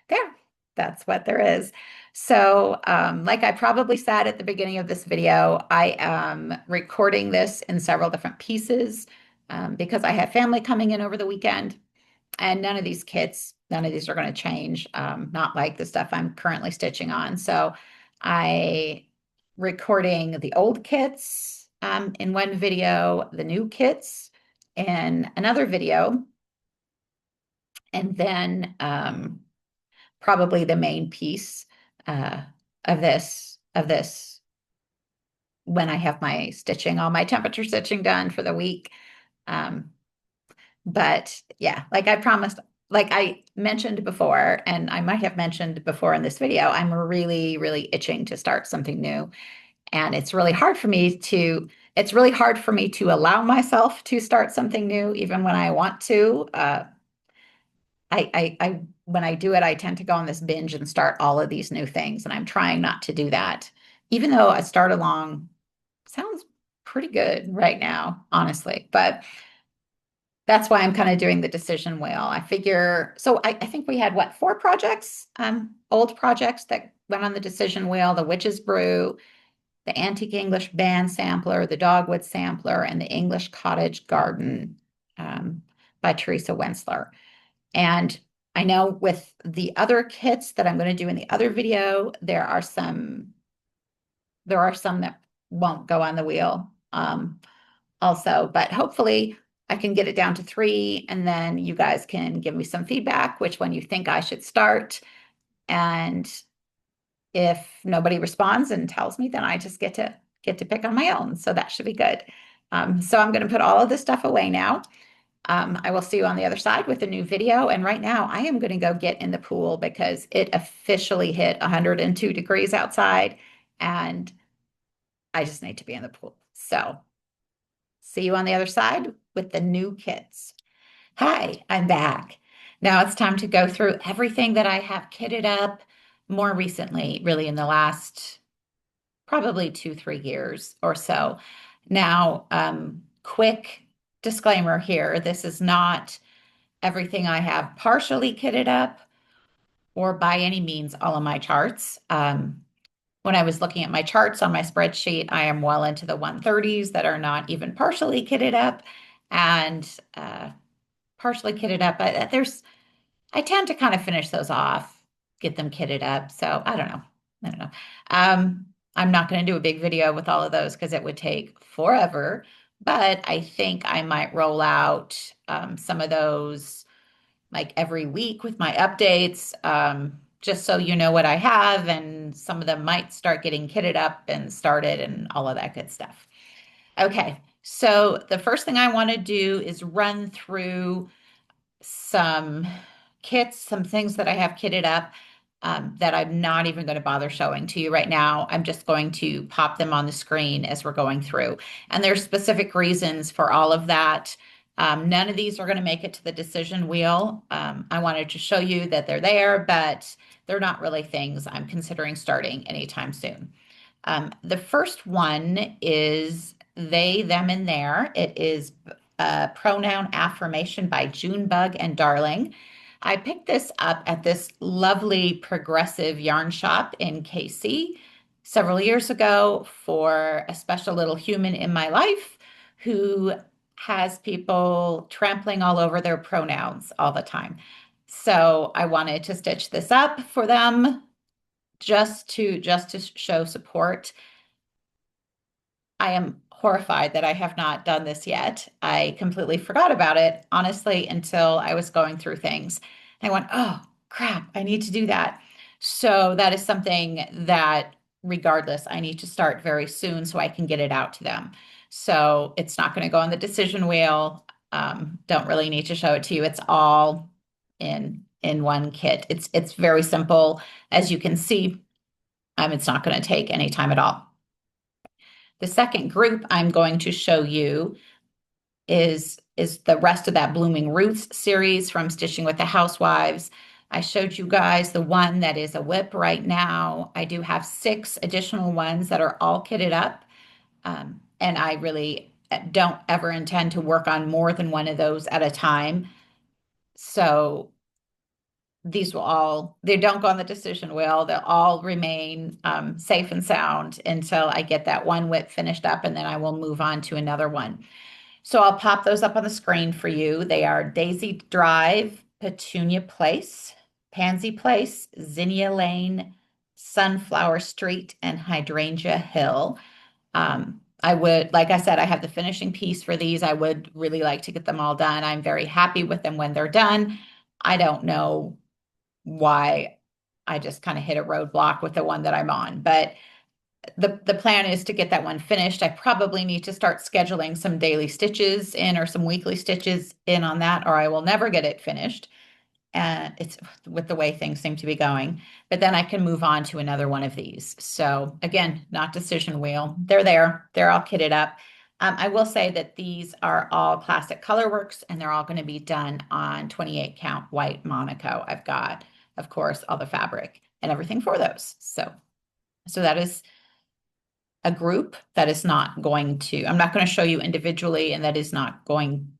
There. That's what there is. So, like I probably said at the beginning of this video, I am recording this in several different pieces because I have family coming in over the weekend, and none of these are going to change, not like the stuff I'm currently stitching on. So, I recording the old kits in one video, the new kits in another video, and then probably the main piece uh, of this when I have my stitching, all my temperature stitching done for the week. Um, but yeah, like I promised, like I mentioned before, and I might have mentioned before in this video, I'm really, really itching to start something new. And it's really hard for me to allow myself to start something new, even when I want to. When I do it, I tend to go on this binge and start all of these new things, and I'm trying not to do that. Even though I start along, sounds pretty good right now, honestly. But that's why I'm kind of doing the decision wheel. I figure, so I think we had what, four projects, old projects that went on the decision wheel: the Witch's Brew, the Antique English Band Sampler, the Dogwood Sampler, and the English Cottage Garden um, by Teresa Wensler. And I know with the other kits that I'm going to do in the other video, there are some that won't go on the wheel also, but hopefully I can get it down to three, and then you guys can give me some feedback, which one you think I should start. And if nobody responds and tells me, then I just get to pick on my own. So that should be good. So I'm going to put all of this stuff away now. I will see you on the other side with a new video. And right now, I am going to go get in the pool because it officially hit 102 degrees outside, and I just need to be in the pool. So, see you on the other side with the new kits. Hi, I'm back. Now it's time to go through everything that I have kitted up more recently, really in the last probably 2, 3 years or so. Now, quick disclaimer here, this is not everything I have partially kitted up, or by any means all of my charts. When I was looking at my charts on my spreadsheet, I am well into the 130s that are not even partially kitted up, and partially kitted up. But I tend to kind of finish those off, get them kitted up. So I don't know. I don't know. I'm not going to do a bit video with all of those because it would take forever. But I think I might roll out some of those like every week with my updates, just so you know what I have, and some of them might start getting kitted up and started and all of that good stuff. Okay, so the first thing I want to do is run through some kits, some things that I have kitted up that I'm not even going to bother showing to you right now. I'm just going to pop them on the screen as we're going through. And there's specific reasons for all of that. None of these are going to make it to the decision wheel. I wanted to show you that they're there, but they're not really things I'm considering starting anytime soon. The first one is they, them, and their. It is a pronoun affirmation by Junebug and Darling. I picked this up at this lovely progressive yarn shop in KC several years ago for a special little human in my life who has people trampling all over their pronouns all the time. So I wanted to stitch this up for them just to show support. I am horrified that I have not done this yet. I completely forgot about it, honestly, until I was going through things. I went, oh, crap, I need to do that. So that is something that, regardless, I need to start very soon so I can get it out to them. So it's not going to go on the decision wheel. Don't really need to show it to you. It's all in one kit. It's very simple. As you can see, it's not going to take any time at all. The second group I'm going to show you is the rest of that Blooming Roots series from Stitching with the Housewives. I showed you guys the one that is a whip right now. I do have 6 additional ones that are all kitted up. And I really don't ever intend to work on more than one of those at a time. So these will all, they don't go on the decision wheel. They'll all remain safe and sound until I get that one whip finished up, and then I will move on to another one. So I'll pop those up on the screen for you. They are Daisy Drive, Petunia Place, Pansy Place, Zinnia Lane, Sunflower Street, and Hydrangea Hill. I would, like I said, I have the finishing piece for these. I would really like to get them all done. I'm very happy with them when they're done. I don't know why I just kind of hit a roadblock with the one that I'm on, but the plan is to get that one finished. I probably need to start scheduling some daily stitches in or some weekly stitches in on that, or I will never get it finished. And it's with the way things seem to be going. But then I can move on to another one of these. So again, not decision wheel. They're there. They're all kitted up. I will say that these are all classic colorworks, and they're all going to be done on 28 count white Monaco. I've got, of course, all the fabric and everything for those. So that is a group that is not going to, I'm not going to show you individually, and that is not going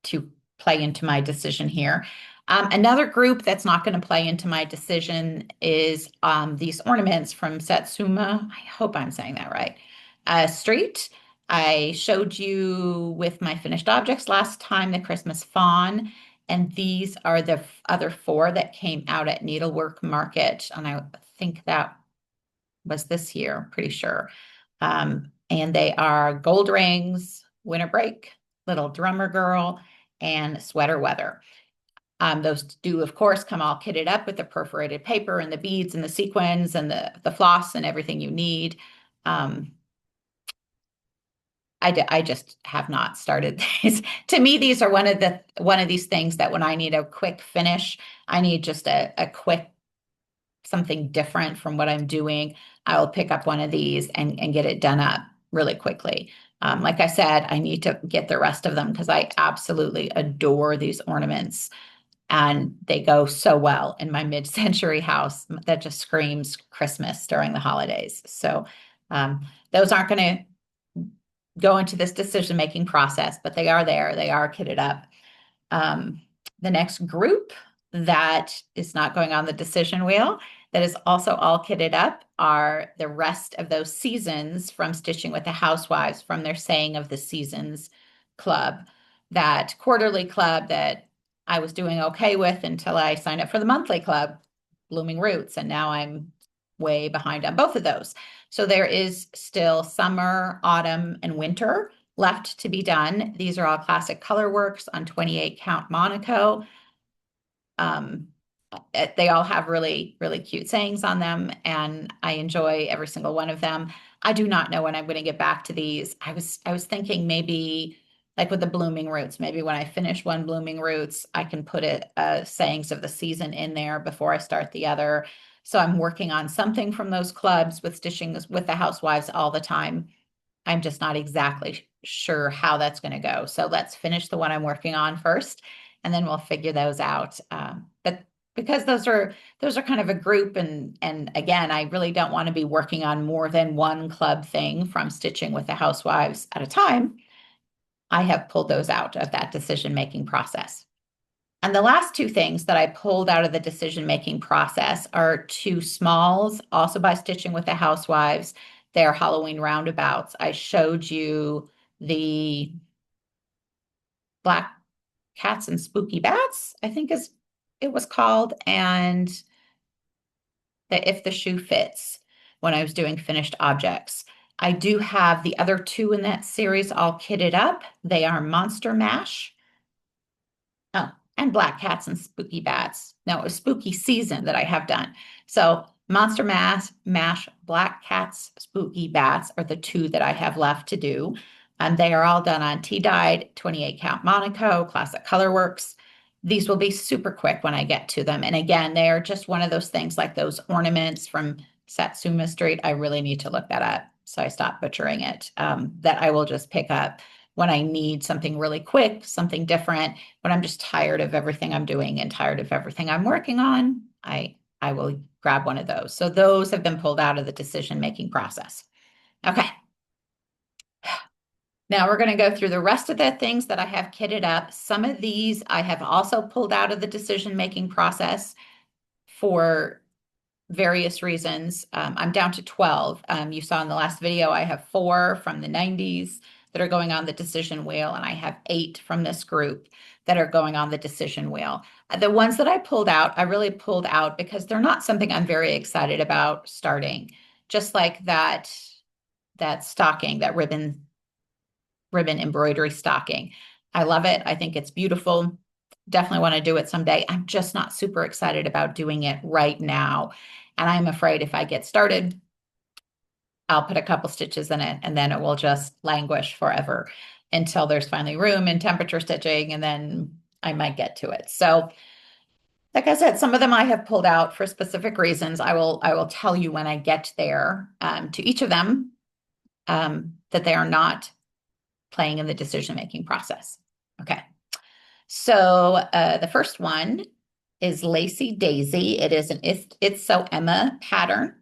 to play into my decision here. Another group that's not going to play into my decision is these ornaments from Satsuma. I hope I'm saying that right. Street. I showed you with my finished objects last time, the Christmas fawn, and these are the other four that came out at Needlework Market, and I think that was this year, pretty sure. And they are Gold Rings, Winter Break, Little Drummer Girl, and Sweater Weather. Those do, of course, come all kitted up with the perforated paper and the beads and the sequins and the floss and everything you need. I just have not started these. To me, these are one of these things that when I need a quick finish, I need just a quick something different from what I'm doing. I will pick up one of these and get it done up really quickly. Like I said, I need to get the rest of them because I absolutely adore these ornaments, and they go so well in my mid-century house that just screams Christmas during the holidays. So those aren't going to go into this decision-making process, but they are there. They are kitted up. Um, the next group that is not going on the decision wheel, that is also all kitted up, are the rest of those seasons from Stitching with the Housewives, from their Saying of the Seasons club, that quarterly club that I was doing okay with until I signed up for the monthly club, Blooming Roots, and now I'm way behind on both of those. So there is still summer, autumn, and winter left to be done. These are all classic color works on 28 count Monaco. Um, they all have really, really cute sayings on them, and I enjoy every single one of them. I do not know when I'm going to get back to these. I was thinking maybe like with the Blooming Roots, maybe when I finish one Blooming Roots, I can put it sayings of the season in there before I start the other. So I'm working on something from those clubs with Stitching with the Housewives all the time. I'm just not exactly sure how that's going to go. So let's finish the one I'm working on first, and then we'll figure those out. But because those are kind of a group, and again, I really don't want to be working on more than one club thing from Stitching with the Housewives at a time. I have pulled those out of that decision-making process. And the last two things that I pulled out of the decision-making process are two smalls, also by Stitching with the Housewives. They're Halloween roundabouts. I showed you the Black Cats and Spooky Bats, I think is it was called, and the If the Shoe Fits when I was doing finished objects. I do have the other two in that series all kitted up. They are Monster Mash. Oh, and Black Cats and Spooky Bats. No, it was Spooky Season that I have done. So Monster Mash, Black Cats, Spooky Bats are the two that I have left to do. And they are all done on tea-dyed 28 count Monaco, Classic Colorworks. These will be super quick when I get to them. And again, they are just one of those things like those ornaments from Satsuma Street. I really need to look that up, so I stopped butchering it. That I will just pick up when I need something really quick, something different, when I'm just tired of everything I'm doing and tired of everything I'm working on, I will grab one of those. So those have been pulled out of the decision-making process. Okay. Now we're going to go through the rest of the things that I have kitted up. Some of these I have also pulled out of the decision-making process. for various reasons. I'm down to 12. You saw in the last video, I have 4 from the 90s that are going on the decision wheel, and I have 8 from this group that are going on the decision wheel. The ones that I pulled out, I really pulled out because they're not something I'm very excited about starting. Just like that stocking, that ribbon embroidery stocking. I love it. I think it's beautiful. Definitely want to do it someday. I'm just not super excited about doing it right now. And I'm afraid if I get started, I'll put a couple stitches in it and then it will just languish forever until there's finally room in temperature stitching, and then I might get to it. So like I said, some of them I have pulled out for specific reasons. I will tell you when I get there to each of them that they are not playing in the decision-making process. Okay. So the first one is Lacy Daisy. It is an It's So Emma pattern.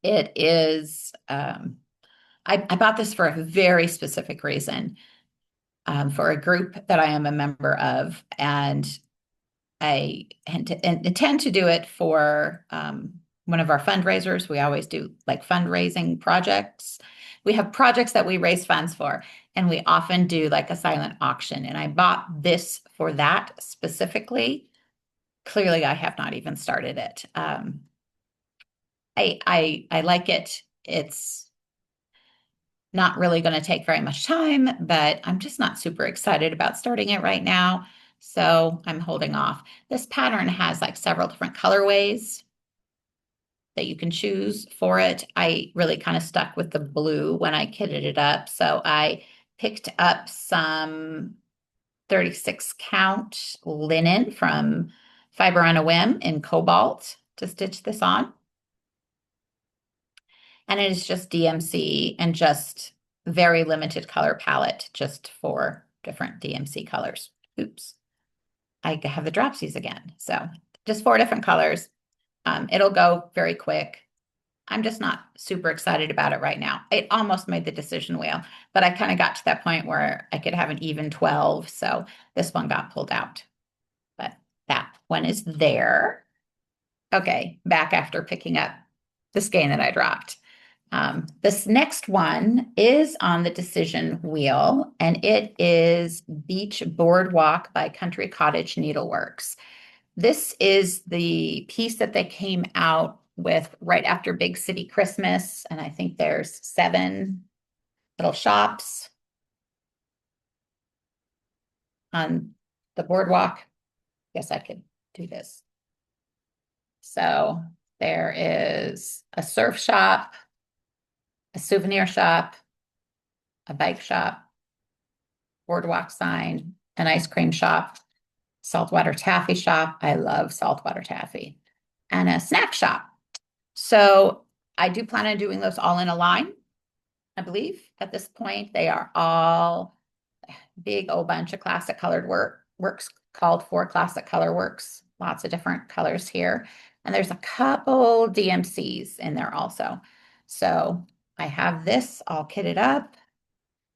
It is, I bought this for a very specific reason, for a group that I am a member of, and I intend to do it for one of our fundraisers. We always do like fundraising projects. We have projects that we raise funds for, and we often do like a silent auction. And I bought this for that specifically. Clearly, I have not even started it. I like it. It's not really going to take very much time, but I'm just not super excited about starting it right now. So I'm holding off. This pattern has like several different colorways that you can choose for it. I really kind of stuck with the blue when I kitted it up. So I picked up some 36 count linen from Fiber on a Whim in cobalt to stitch this on. And it is just DMC and just very limited color palette, just 4 different DMC colors. Oops, I have the dropsies again. So just 4 different colors. It'll go very quick. I'm just not super excited about it right now. It almost made the decision wheel, but I kind of got to that point where I could have an even 12. So this one got pulled out, but that one is there. Okay, back after picking up the skein that I dropped. This next one is on the decision wheel, and it is Beach Boardwalk by Country Cottage Needleworks. This is the piece that they came out with right after Big City Christmas, and I think there's 7 little shops on the boardwalk. Guess I could do this. So there is a surf shop, a souvenir shop, a bike shop, boardwalk sign, an ice cream shop, saltwater taffy shop. I love saltwater taffy, and a snack shop. So I do plan on doing those all in a line. I believe at this point they are all big old bunch of classic colored works called for Classic Color Works. Lots of different colors here. And there's a couple DMCs in there also. So I have this all kitted up,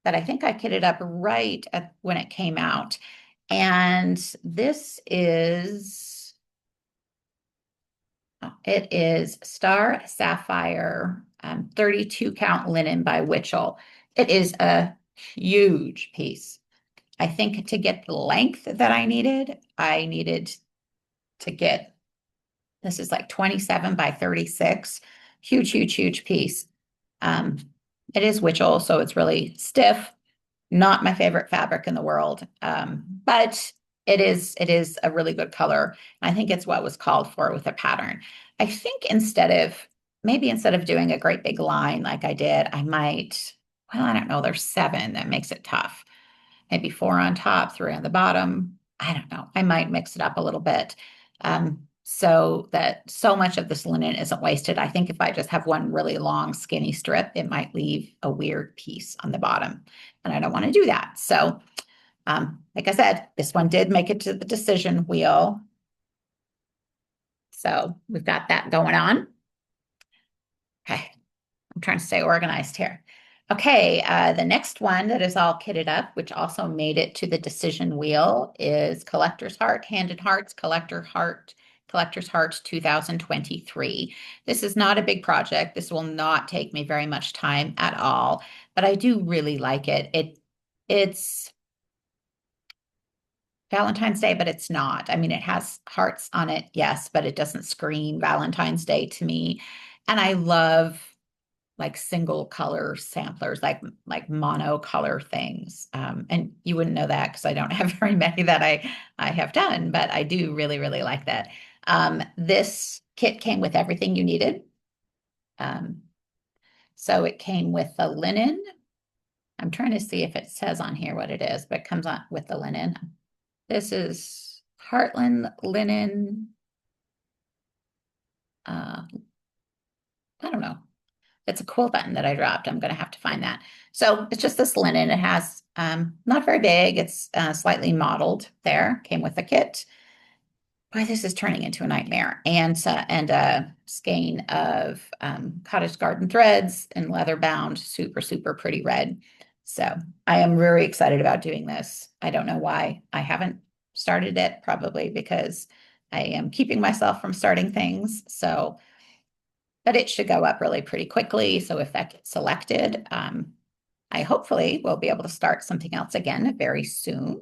that I think I kitted up right when it came out. And this is, it is Star Sapphire 32 count linen by Witchell. It is a huge piece. I think to get the length that I needed to get, this is like 27 by 36. Huge, huge, huge piece. It is Witchell, so it's really stiff. Not my favorite fabric in the world, but it is a really good color. I think it's what was called for with the pattern. I think maybe instead of doing a great big line like I did, I might, well, I don't know, there's 7 that makes it tough. Maybe 4 on top, 3 on the bottom. I don't know. I might mix it up a little bit. So that so much of this linen isn't wasted. I think if I just have one really long skinny strip, it might leave a weird piece on the bottom, and I don't want to do that. So like I said, this one did make it to the decision wheel. So we've got that going on. Okay, I'm trying to stay organized here. Okay, the next one that is all kitted up, which also made it to the decision wheel, is Collector's Heart, Handed Hearts, Collector Heart Collector's Heart 2023. This is not a big project. This will not take me very much time at all, but I do really like it. It's Valentine's Day, but it's not. I mean, it has hearts on it, yes, but it doesn't scream Valentine's Day to me. And I love like single color samplers, like monocolor things. And you wouldn't know that because I don't have very many that I have done, but I do really, really like that. This kit came with everything you needed. Um, so it came with the linen. I'm trying to see if it says on here what it is, but it comes on with the linen. This is Heartland linen. I don't know. It's a cool button that I dropped. I'm going to have to find that. So it's just this linen. It has not very big. It's slightly modeled there. Came with a kit. Boy, this is turning into a nightmare. And a skein of cottage garden threads and leather bound, super, super pretty red. So I am very excited about doing this. I don't know why I haven't started it, probably because I am keeping myself from starting things. So, but it should go up really pretty quickly. So if that gets selected, I hopefully will be able to start something else again very soon.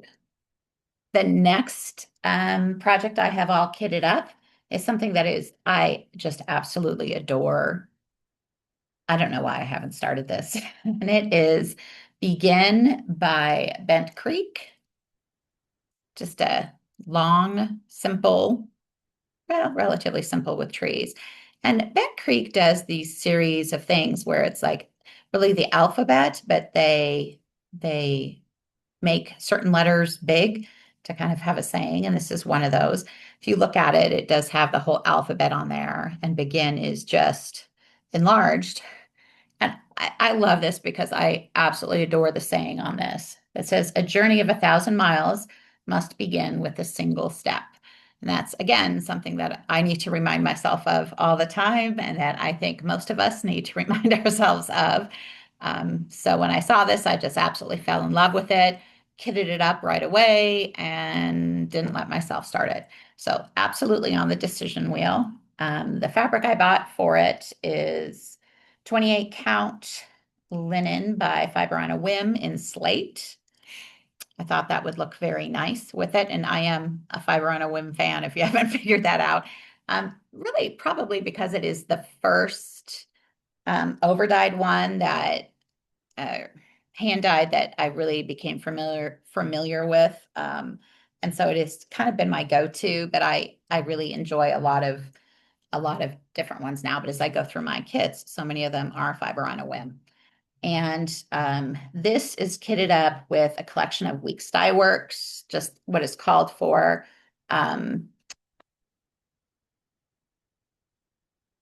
The next project I have all kitted up is something that I just absolutely adore. I don't know why I haven't started this. And it is Begin by Bent Creek. Just a long, simple, well, relatively simple with trees. And Bent Creek does these series of things where it's like really the alphabet, but they make certain letters big to kind of have a saying. And this is one of those. If you look at it, it does have the whole alphabet on there, and begin is just enlarged. And I love this because I absolutely adore the saying on this. It says, "A journey of 1,000 miles must begin with a single step." And that's, again, something that I need to remind myself of all the time, and that I think most of us need to remind ourselves of. So when I saw this, I just absolutely fell in love with it, kitted it up right away, and didn't let myself start it. So absolutely on the decision wheel. The fabric I bought for it is 28 count linen by Fiber on a Whim in slate. I thought that would look very nice with it. And I am a Fiber on a Whim fan, if you haven't figured that out. Really, probably because it is the first overdyed one that uh, hand dyed that I really became familiar with. And so it has kind of been my go-to, but I really enjoy a lot of different ones now. But as I go through my kits, so many of them are Fiber on a Whim. And this is kitted up with a collection of Weeks Dye Works, just what is called for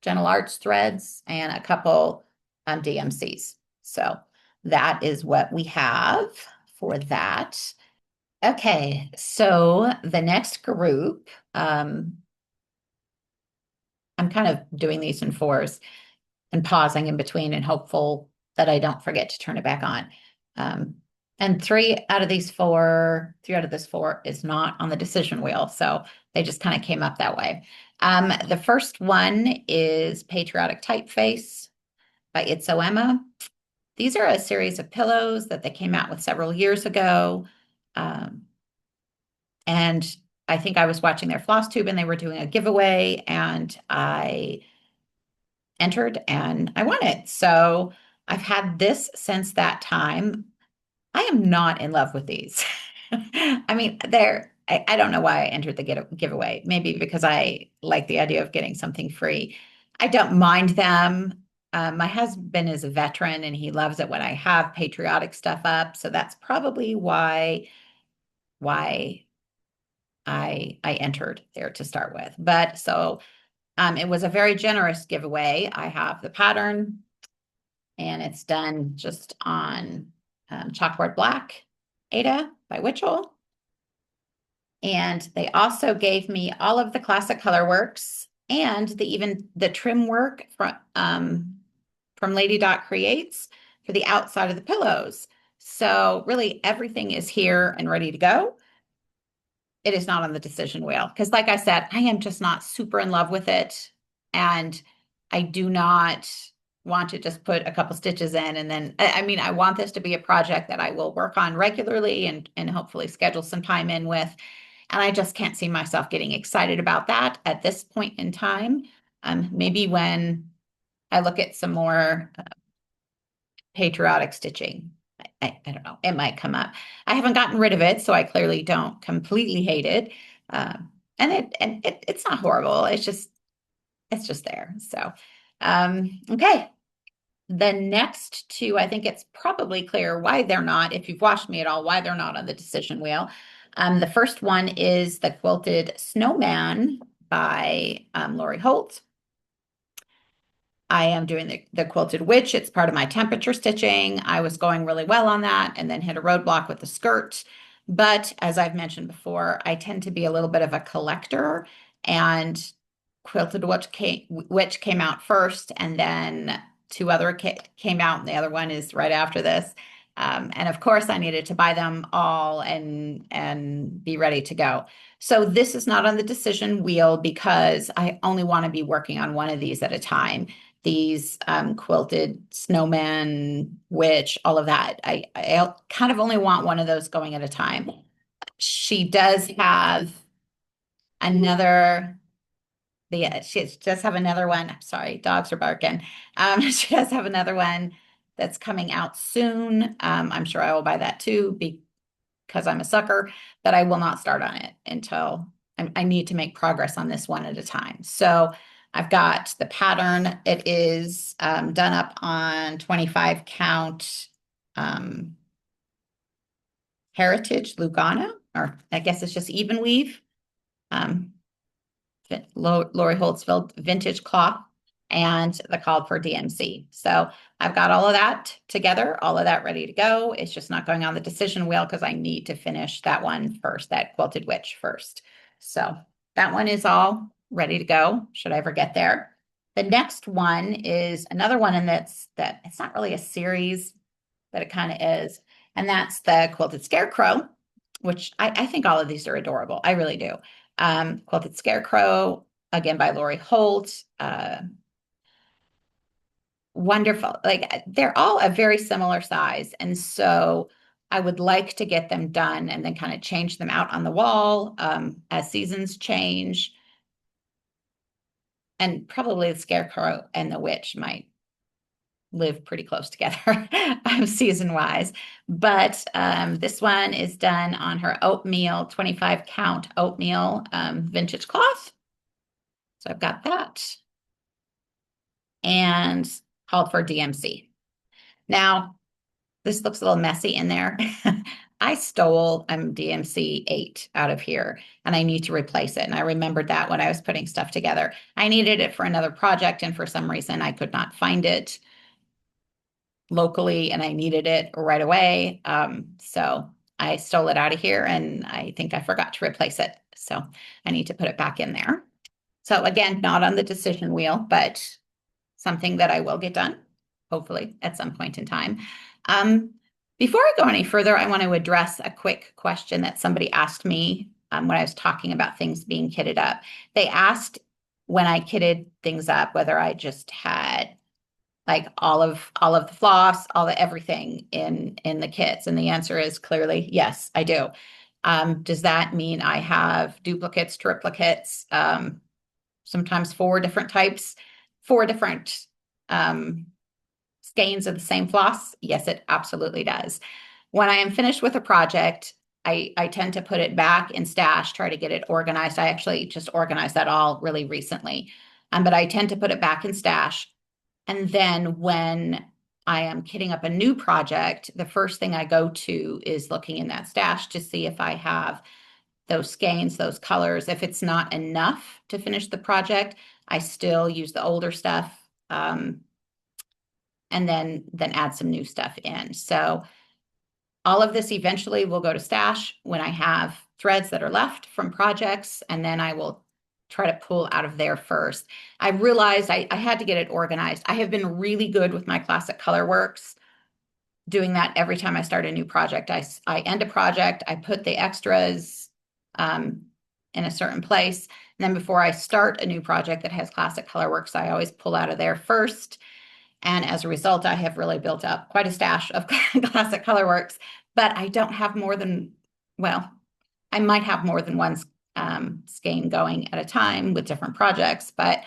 Gentle Arts threads and a couple DMCs. So that is what we have for that. Okay, so the next group, I'm kind of doing these in fours and pausing in between and hopeful that I don't forget to turn it back on. And three out of this four is not on the decision wheel. So they just kind of came up that way. The first one is Patriotic Typeface by Itzo Emma. These are a series of pillows that they came out with several years ago. And I think I was watching their FlossTube and they were doing a giveaway, and I entered and I won it. So I've had this since that time. I am not in love with these. I mean, I don't know why I entered the giveaway. Maybe because I like the idea of getting something free. I don't mind them. My husband is a veteran and he loves it when I have patriotic stuff up. So that's probably why I entered there to start with. But so it was a very generous giveaway. I have the pattern and it's done just on chalkboard black, Ada by Witchell. And they also gave me all of the classic color works and even the trim work from Lady Dot Creates for the outside of the pillows. So really everything is here and ready to go. it is not on the decision wheel. Because like I said, I am just not super in love with it. And I do not want to just put a couple stitches in and then, I mean, I want this to be a project that I will work on regularly and hopefully schedule some time in with. And I just can't see myself getting excited about that at this point in time. Maybe when I look at some more patriotic stitching. I don't know, it might come up. I haven't gotten rid of it, so I clearly don't completely hate it. It's not horrible. It's just there. So okay. The next two, I think it's probably clear why they're not, if you've watched me at all, why they're not on the decision wheel. The first one is the Quilted Snowman by Lori Holt. I am doing the quilted witch. It's part of my temperature stitching. I was going really well on that and then hit a roadblock with the skirt. But as I've mentioned before, I tend to be a little bit of a collector, and quilted witch came out first, and then two other came out, and the other one is right after this. And of course, I needed to buy them all and be ready to go. So this is not on the decision wheel because I only want to be working on one of these at a time. These quilted snowman, witch, all of that. I kind of only want one of those going at a time. She does have another, yeah, she does have another one. I'm sorry, dogs are barking. She does have another one that's coming out soon. I'm sure I will buy that too because I'm a sucker, but I will not start on it until I need to make progress on this one at a time. So I've got the pattern. It is done up on 25 count Heritage Lugano, or I guess it's just even weave. Lori Holtzfeld vintage cloth and the called for DMC. So I've got all of that together, all of that ready to go. It's just not going on the decision wheel because I need to finish that one first, that quilted witch first. So that one is all ready to go, should I ever get there. The next one is another one, and that it's not really a series, but it kind of is. And that's the Quilted Scarecrow, which I think all of these are adorable. I really do. Quilted Scarecrow, again by Lori Holt. Wonderful. Like they're all a very similar size. And so I would like to get them done and then kind of change them out on the wall as seasons change. And probably the Scarecrow and the Witch might live pretty close together season wise. But this one is done on her oatmeal, 25 count oatmeal vintage cloth. So I've got that. And called for DMC. Now, this looks a little messy in there. I stole DMC 8 out of here and I need to replace it. And I remembered that when I was putting stuff together. I needed it for another project, and for some reason I could not find it locally and I needed it right away. So I stole it out of here and I think I forgot to replace it. So I need to put it back in there. So again, not on the decision wheel, but something that I will get done, hopefully at some point in time. Before I go any further, I want to address a quick question that somebody asked me when I was talking about things being kitted up. They asked when I kitted things up whether I just had like all of the floss, all the everything in the kits, and the answer is clearly yes, I do. Does that mean I have duplicates, triplicates, sometimes 4 different types, 4 different skeins of the same floss? Yes, it absolutely does. When I am finished with a project, I tend to put it back in stash, try to get it organized. I actually just organized that all really recently. But I tend to put it back in stash. And then when I am kitting up a new project, the first thing I go to is looking in that stash to see if I have those skeins, those colors. If it's not enough to finish the project, I still use the older stuff and then add some new stuff in. So all of this eventually will go to stash when I have threads that are left from projects, and then I will try to pull out of there first. I realized I had to get it organized. I have been really good with my Classic Colorworks, doing that every time I start a new project. I end a project, I put the extras in a certain place. And then before I start a new project that has Classic Colorworks, I always pull out of there first. And as a result, I have really built up quite a stash of Classic Colorworks, but I don't have more than, well, I might have more than one skein going at a time with different projects, but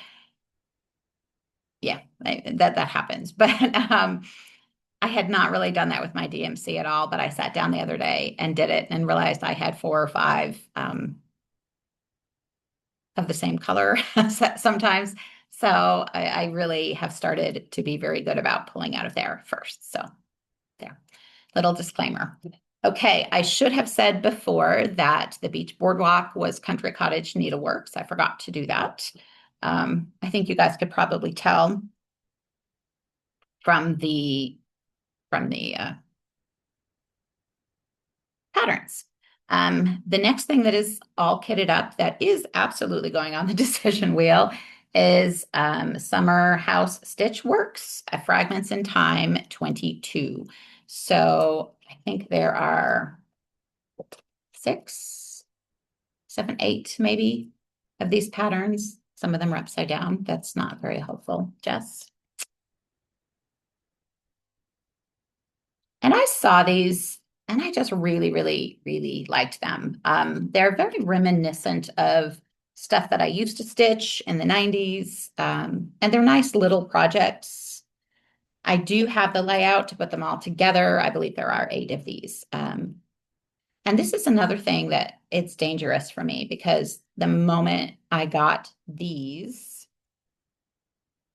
yeah, that happens. But I had not really done that with my DMC at all, but I sat down the other day and did it and realized I had 4 or 5 of the same color sometimes. So I really have started to be very good about pulling out of there first. So there, little disclaimer. Okay, I should have said before that the beach boardwalk was Country Cottage Needleworks. I forgot to do that. I think you guys could probably tell from the patterns. The next thing that is all kitted up that is absolutely going on the decision wheel is Summer House Stitch Works, Fragments in Time 22. So I think there are 6, 7, 8 maybe of these patterns. Some of them are upside down. That's not very helpful, Jess. And I saw these and I just really, really, really liked them. They're very reminiscent of stuff that I used to stitch in the 90s. And they're nice little projects. I do have the layout to put them all together. I believe there are 8 of these. And this is another thing that it's dangerous for me because the moment I got these,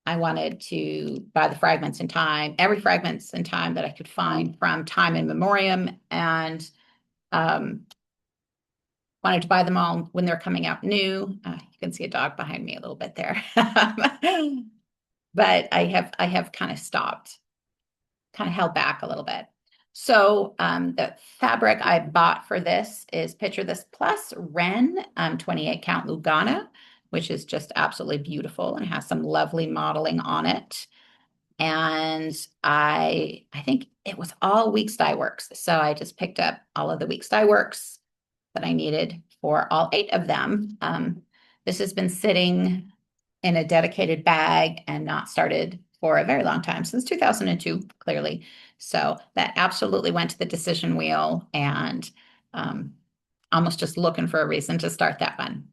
I wanted to buy the Fragments in Time, every Fragments in Time that I could find from time in memoriam, and wanted to buy them all when they're coming out new. You can see a dog behind me a little bit there. But I have kind of stopped, kind of held back a little bit. So the fabric I bought for this is Picture This Plus Ren 28 count Lugana, which is just absolutely beautiful and has some lovely modeling on it. And I think it was all Weeks Dye Works. So I just picked up all of the Weeks Dye Works that I needed for all 8 of them. This has been sitting in a dedicated bag and not started for a very long time, since 2002, clearly. So that absolutely went to the decision wheel, and almost just looking for a reason to start that one.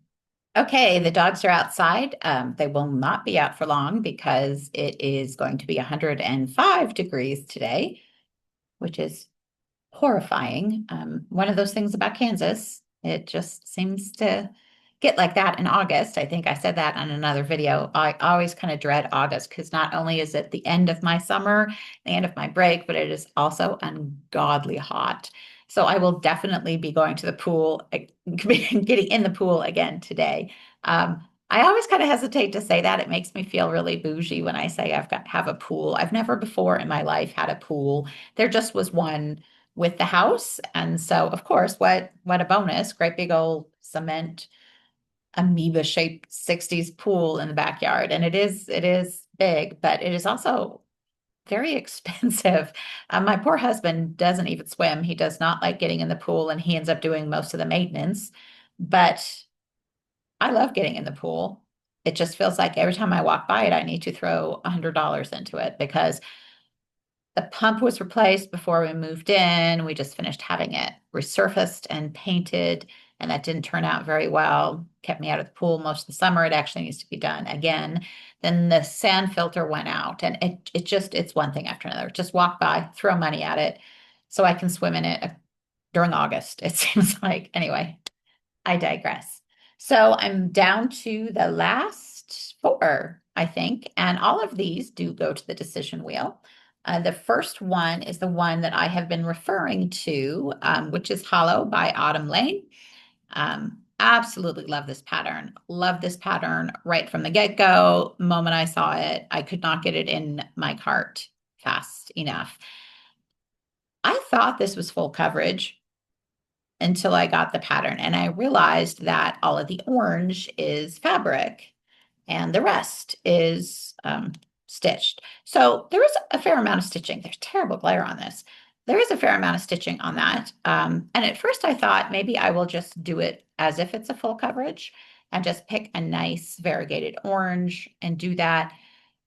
Okay, the dogs are outside. They will not be out for long because it is going to be 105 degrees today, which is horrifying. One of those things about Kansas, it just seems to get like that in August. I think I said that on another video. I always kind of dread August because not only is it the end of my summer, the end of my break, but it is also ungodly hot. So I will definitely be going to the pool, getting in the pool again today. I always kind of hesitate to say that. It makes me feel really bougie when I say have a pool. I've never before in my life had a pool. There just was one with the house. And so, of course, what a bonus, great big old cement amoeba shaped 60s pool in the backyard. And it is big, but it is also very expensive. My poor husband doesn't even swim. He does not like getting in the pool, and he ends up doing most of the maintenance. But I love getting in the pool. It just feels like every time I walk by it, I need to throw $100 into it because the pump was replaced before we moved in. We just finished having it resurfaced and painted, and that didn't turn out very well. Kept me out of the pool most of the summer. It actually needs to be done again. Then the sand filter went out, and it's one thing after another. Just walk by, throw money at it so I can swim in it during August, it seems like. Anyway, I digress. So I'm down to the last 4, I think, and all of these do go to the decision wheel. The first one is the one that I have been referring to, which is Hollow by Autumn Lane. Absolutely love this pattern. Love this pattern right from the get-go. Moment I saw it, I could not get it in my cart fast enough. I thought this was full coverage until I got the pattern, and I realized that all of the orange is fabric and the rest is stitched. So there is a fair amount of stitching. There's terrible glare on this. there is a fair amount of stitching on that. And at first I thought maybe I will just do it as if it's a full coverage and just pick a nice variegated orange and do that.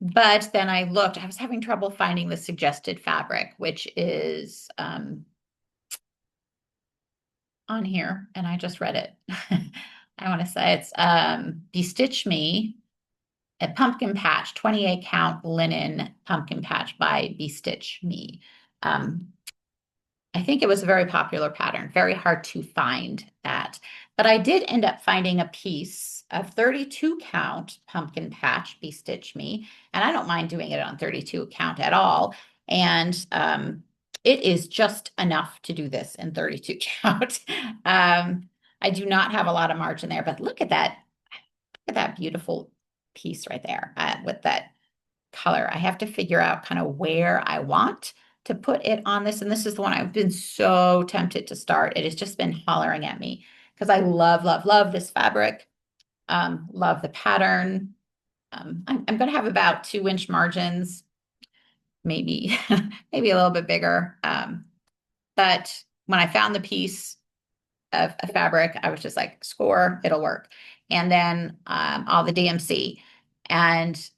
But then I looked, I was having trouble finding the suggested fabric, which is on here, and I just read it. I want to say it's Bestitch Me, a pumpkin patch, 28 count linen pumpkin patch by Bestitch Me. Um, I think it was a very popular pattern, very hard to find that. But I did end up finding a piece of 32 count pumpkin patch Bestitch Me, and I don't mind doing it on 32 count at all. And it is just enough to do this in 32 count. I do not have a lot of margin there, but look at that beautiful piece right there with that color. I have to figure out kind of where I want to put it on this. And this is the one I've been so tempted to start. It has just been hollering at me because I love, love, love this fabric. Love the pattern. I'm going to have about 2-inch margins, maybe, maybe a little bit bigger. But when I found the piece of a fabric, I was just like, score, it'll work. And then all the DMC. And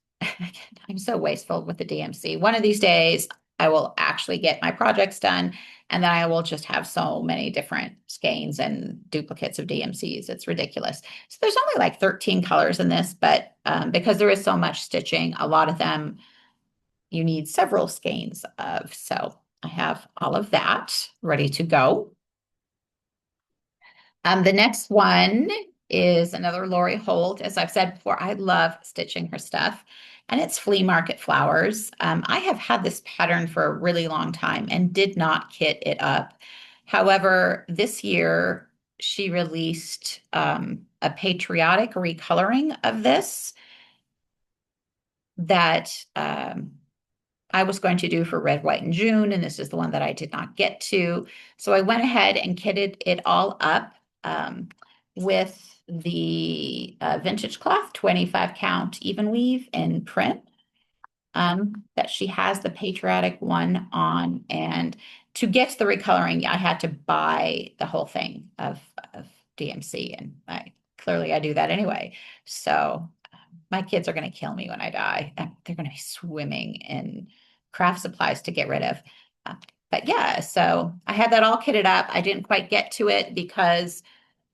I'm so wasteful with the DMC. One of these days, I will actually get my projects done, and then I will just have so many different skeins and duplicates of DMCs. It's ridiculous. So there's only like 13 colors in this, but because there is so much stitching, a lot of them you need several skeins of. So I have all of that ready to go. The next one is another Lori Holt. As I've said before, I love stitching her stuff, and it's Flea Market Flowers. I have had this pattern for a really long time and did not kit it up. However, this year she released a patriotic recoloring of this that I was going to do for Red, White, and June, and this is the one that I did not get to. So I went ahead and kitted it all up with the vintage cloth, 25 count even weave in print that she has the patriotic one on. And to get the recoloring, I had to buy the whole thing of DMC, and clearly I do that anyway. So my kids are going to kill me when I die. They're going to be swimming in craft supplies to get rid of. But yeah, so I had that all kitted up. I didn't quite get to it because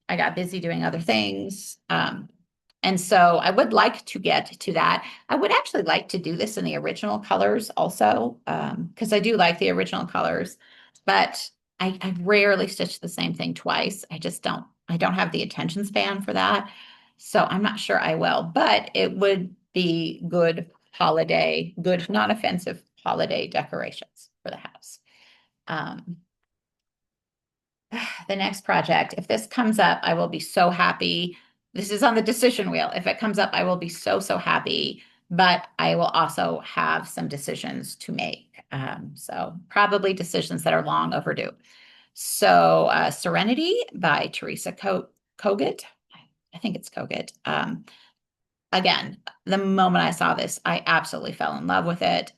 I got busy doing other things. And so I would like to get to that. I would actually like to do this in the original colors also, because I do like the original colors, but I rarely stitch the same thing twice. I don't have the attention span for that. So I'm not sure I will, but it would be good holiday, good, non-offensive holiday decorations for the house. The next project, if this comes up, I will be so happy. This is on the decision wheel. If it comes up, I will be so, so happy, but I will also have some decisions to make. So probably decisions that are long overdue. So Serenity by Teresa Kogut. I think it's Kogut. Again, the moment I saw this, I absolutely fell in love with it.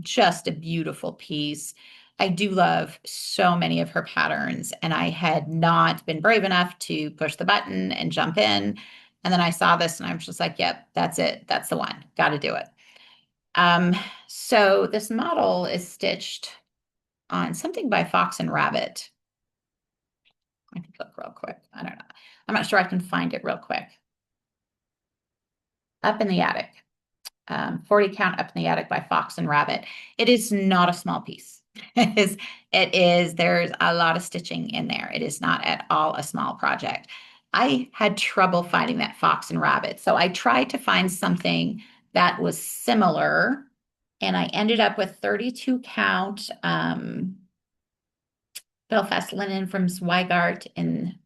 Just a beautiful piece. I do love so many of her patterns, and I had not been brave enough to push the button and jump in. And then I saw this and I was just like, yep, that's it. That's the one. Got to do it. So this model is stitched on something by Fox and Rabbit. I can look real quick. I don't know. I'm not sure I can find it real quick. Up in the Attic. 40 count Up in the Attic by Fox and Rabbit. It is not a small piece. There's a lot of stitching in there. It is not at all a small project. I had trouble finding that Fox and Rabbit. So I tried to find something that was similar, and I ended up with 32 count Belfast linen from Zweigart in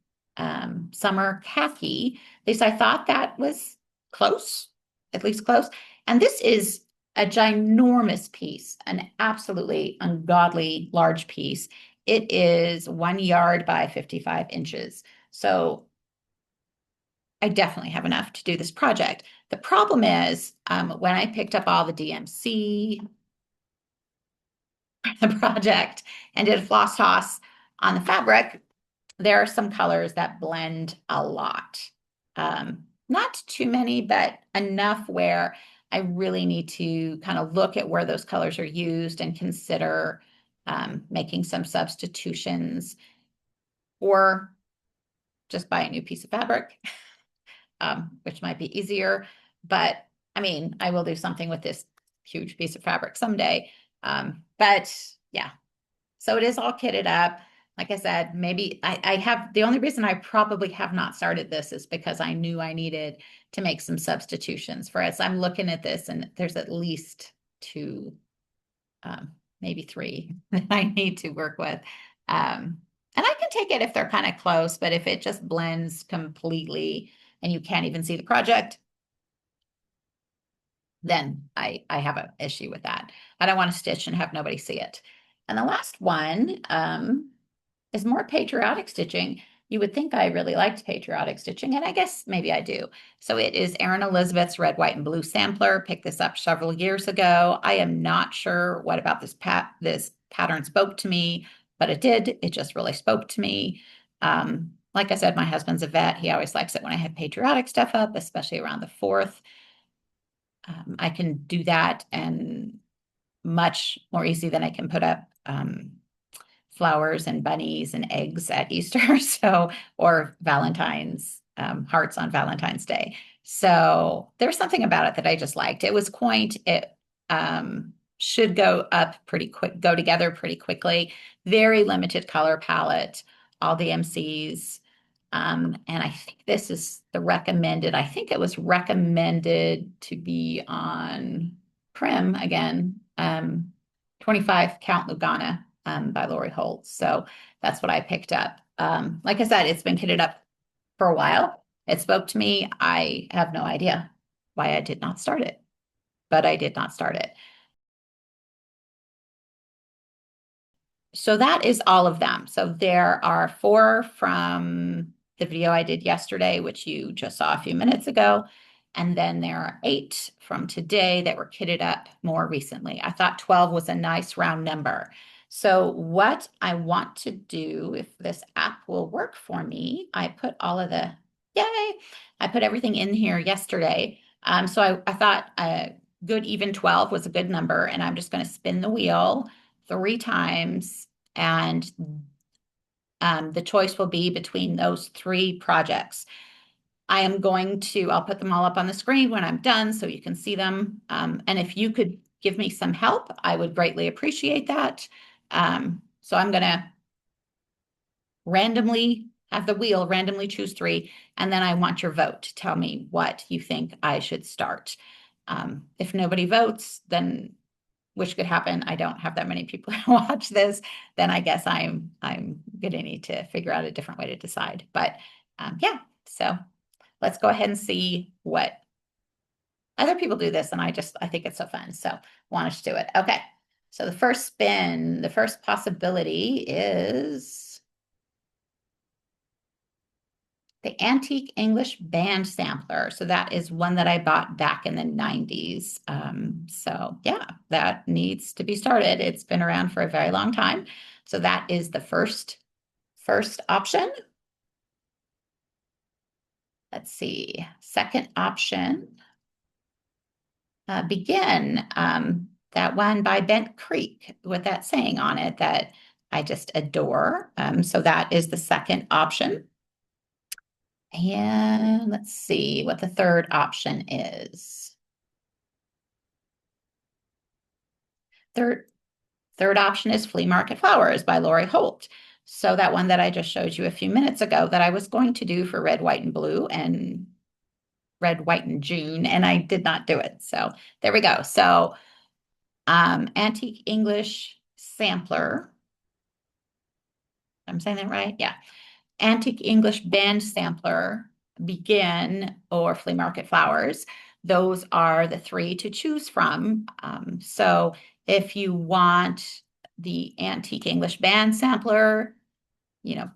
summer khaki. At least I thought that was close, at least close. And this is a ginormous piece, an absolutely ungodly large piece. It is 1 yard by 55 inches. So I definitely have enough to do this project. The problem is when I picked up all the DMC, the project and did a floss toss on the fabric, there are some colors that blend a lot. Not too many, but enough where I really need to kind of look at where those colors are used and consider making some substitutions or just buy a new piece of fabric, which might be easier. But I mean, I will do something with this huge piece of fabric someday. But yeah, so it is all kitted up. Like I said, maybe I have the only reason I probably have not started this is because I knew I needed to make some substitutions for it. So I'm looking at this and there's at least two, maybe three that I need to work with. And I can take it if they're kind of close, but if it just blends completely and you can't even see the project, then I have an issue with that. I don't want to stitch and have nobody see it. And the last one is more patriotic stitching. You would think I really liked patriotic stitching, and I guess maybe I do. So it is Erin Elizabeth's Red, White, and Blue sampler. Picked this up several years ago. I am not sure what about this pattern spoke to me, but it did. It just really spoke to me. Like I said, my husband's a vet. He always likes it when I have patriotic stuff up, especially around the 4th. I can do that and much more easy than I can put up flowers and bunnies and eggs at Easter. So, or Valentine's, hearts on Valentine's Day. So there's something about it that I just liked. It was quaint. It should go up pretty quick, go together pretty quickly. Very limited color palette, all the MCs. And I think this is the recommended, I think it was recommended to be on Prim again, 25 Count Lugana by Lori Holt. So that's what I picked up. Like I said, it's been kitted up for a while. It spoke to me. I have no idea why I did not start it, but I did not start it. So that is all of them. So there are 4 from the video I did yesterday, which you just saw a few minutes ago. And then there are 8 from today that were kitted up more recently. I thought 12 was a nice round number. So what I want to do, if this app will work for me, I put all of the, yay, I put everything in here yesterday. So I thought a good even 12 was a good number, and I'm just going to spin the wheel 3 times, and the choice will be between those 3 projects. I'll put them all up on the screen when I'm done so you can see them. And if you could give me some help, I would greatly appreciate that. So I'm going to randomly have the wheel randomly choose 3, and then I want your vote to tell me what you think I should start. If nobody votes, then which could happen. I don't have that many people who watch this, then I guess I'm gonna need to figure out a different way to decide. But yeah, so let's go ahead and see what other people do this, and I think it's so fun. So want us to do it. Okay. So the first spin, the first possibility is the Antique English Band Sampler. So that is one that I bought back in the 90s. So yeah, that needs to be started. It's been around for a very long time. So that is the first option. Let's see, second option, Begin, that one by Bent Creek with that saying on it that I just adore. So that is the second option. And let's see what the third option is. Third option is Flea Market Flowers by Lori Holt. So that one that I just showed you a few minutes ago that I was going to do for Red, White, and Blue and Red, White, and June, and I did not do it. So there we go. So Antique English Sampler. I'm saying that right? Yeah. Antique English Band Sampler, Begin, or Flea Market Flowers. Those are the 3 to choose from. So if you want the Antique English Band Sampler,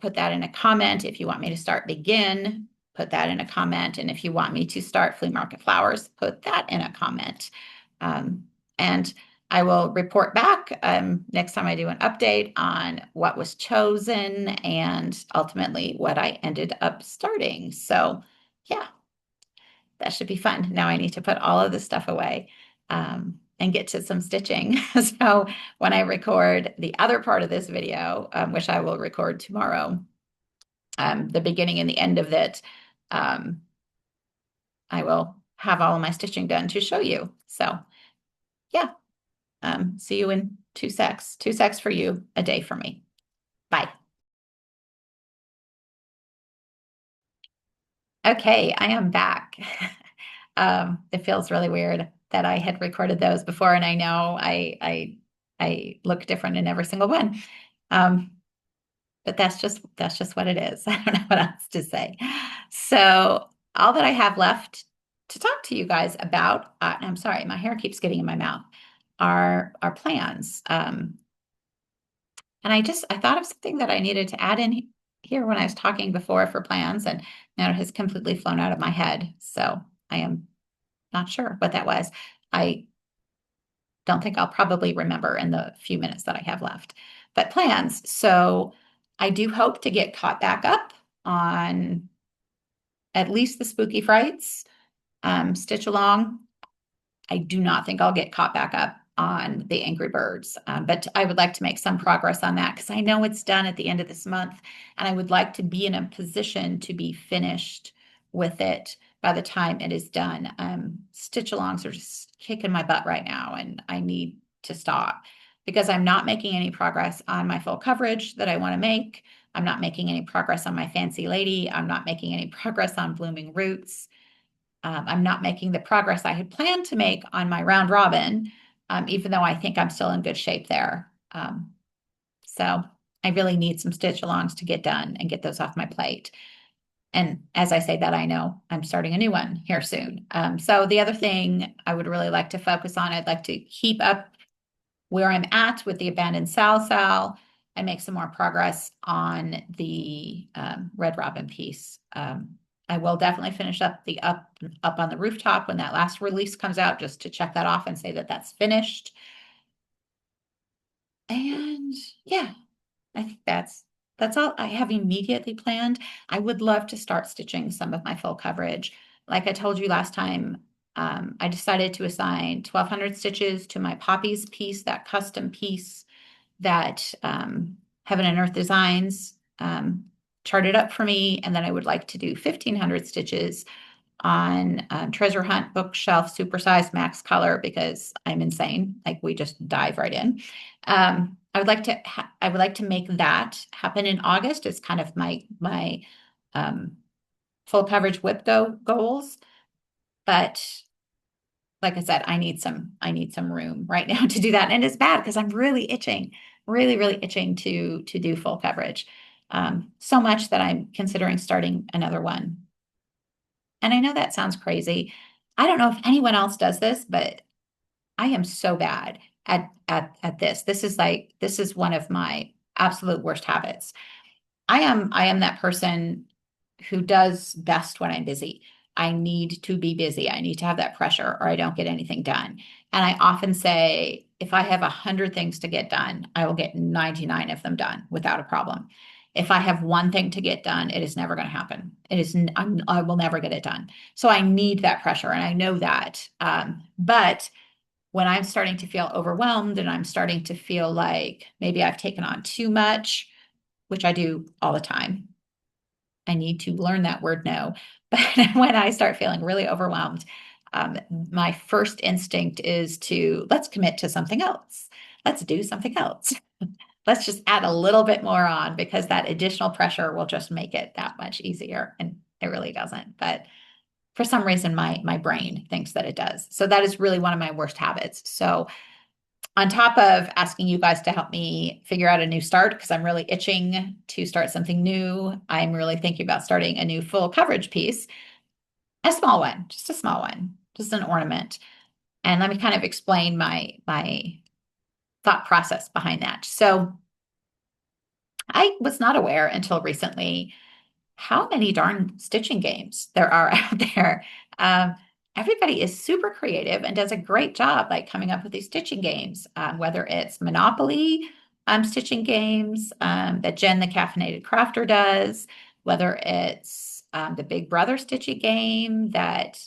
put that in a comment. If you want me to start Begin, put that in a comment. And if you want me to start Flea Market Flowers, put that in a comment. And I will report back next time I do an update on what was chosen and ultimately what I ended up starting. So, yeah, that should be fun. Now I need to put all of this stuff away and get to some stitching. So, when I record the other part of this video, which I will record tomorrow, the beginning and the end of it, um, I will have all of my stitching done to show you. So, yeah. See you in 2 secs. 2 secs for you, a day for me. Bye. Okay, I am back. It feels really weird that I had recorded those before, and I know I look different in every single one. Um, but that's just what it is. I don't know what else to say. So all that I have left to talk to you guys about, I'm sorry, my hair keeps getting in my mouth, are plans. And I thought of something that I needed to add in here when I was talking before for plans, and now it has completely flown out of my head. So I am not sure what that was. I don't think I'll probably remember in the few minutes that I have left. But plans. So I do hope to get caught back up on at least the Spooky Frights, Stitch Along. I do not think I'll get caught back up on the Angry Birds, but I would like to make some progress on that because I know it's done at the end of this month, and I would like to be in a position to be finished with it by the time it is done. Stitch alongs are just kicking my butt right now, and I need to stop because I'm not making any progress on my full coverage that I want to make. I'm not making any progress on my Fancy Lady. I'm not making any progress on Blooming Roots. I'm not making the progress I had planned to make on my round robin, even though I think I'm still in good shape there. So I really need some stitch alongs to get done and get those off my plate. And as I say that, I know I'm starting a new one here soon. So the other thing I would really like to focus on, I'd like to keep up where I'm at with the abandoned Sal and make some more progress on the Red Robin piece. I will definitely finish up the up on the rooftop when that last release comes out, just to check that off and say that that's finished. And yeah, I think that's all I have immediately planned. I would love to start stitching some of my full coverage. Like I told you last time, I decided to assign 1,200 stitches to my poppies piece, that custom piece that Heaven and Earth Designs charted up for me. And then I would like to do 1,500 stitches on Treasure Hunt Bookshelf Supersize Max Color because I'm insane. Like we just dive right in. I would like to make that happen in August. It's kind of my full coverage whip goals. But like I said, I need some room right now to do that. And it's bad because I'm really itching, really itching to do full coverage. So much that I'm considering starting another one. And I know that sounds crazy. I don't know if anyone else does this, but I am so bad at this. This is one of my absolute worst habits. I am that person who does best when I'm busy. I need to be busy. I need to have that pressure or I don't get anything done. And I often say, if I have 100 things to get done, I will get 99 of them done without a problem. If I have one thing to get done, it is never going to happen. I will never get it done. So I need that pressure and I know that. But when I'm starting to feel overwhelmed and I'm starting to feel like maybe I've taken on too much, which I do all the time. I need to learn that word no. But when I start feeling really overwhelmed, my first instinct is to let's commit to something else. Let's do something else. Let's just add a little bit more on because that additional pressure will just make it that much easier. And it really doesn't. But for some reason, my brain thinks that it does. So that is really one of my worst habits. So on top of asking you guys to help me figure out a new start, because I'm really itching to start something new, I'm really thinking about starting a new full coverage piece, a small one, just a small one, just an ornament. And let me kind of explain my thought process behind that. So I was not aware until recently how many darn stitching games there are out there. everybody is super creative and does a great job like coming up with these stitching games, whether it's Monopoly stitching games that Jen the Caffeinated Crafter does, whether it's the Big Brother stitching game that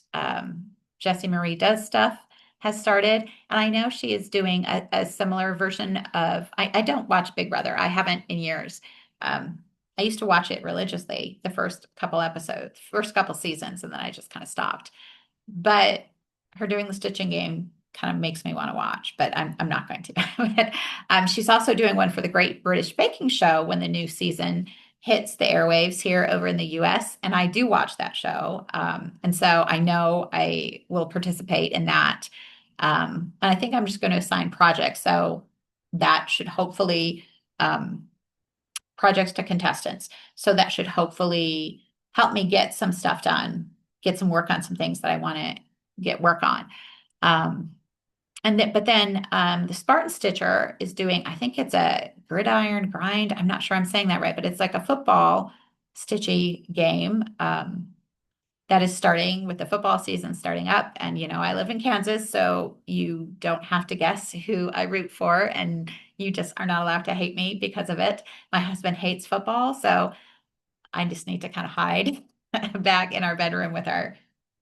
Jessie Marie Does Stuff has started. And I know she is doing a similar version of, I don't watch Big Brother. I haven't in years. I used to watch it religiously the first couple episodes, first couple seasons, and then I just kind of stopped. But her doing the stitching game kind of makes me want to watch, but I'm not going to. She's also doing one for the Great British Baking Show when the new season hits the airwaves here over in the US. And I do watch that show. And so I know I will participate in that. And I think I'm just going to assign projects. So that should hopefully, projects to contestants. So that should hopefully help me get some stuff done, get some work on some things that I want to get work on. But then the Spartan Stitcher is doing, I think it's a gridiron grind. I'm not sure I'm saying that right, but it's like a football stitchy game that is starting with the football season starting up. And, I live in Kansas, so you don't have to guess who I root for, and you just are not allowed to hate me because of it. My husband hates football, so I just need to kind of hide back in our bedroom with our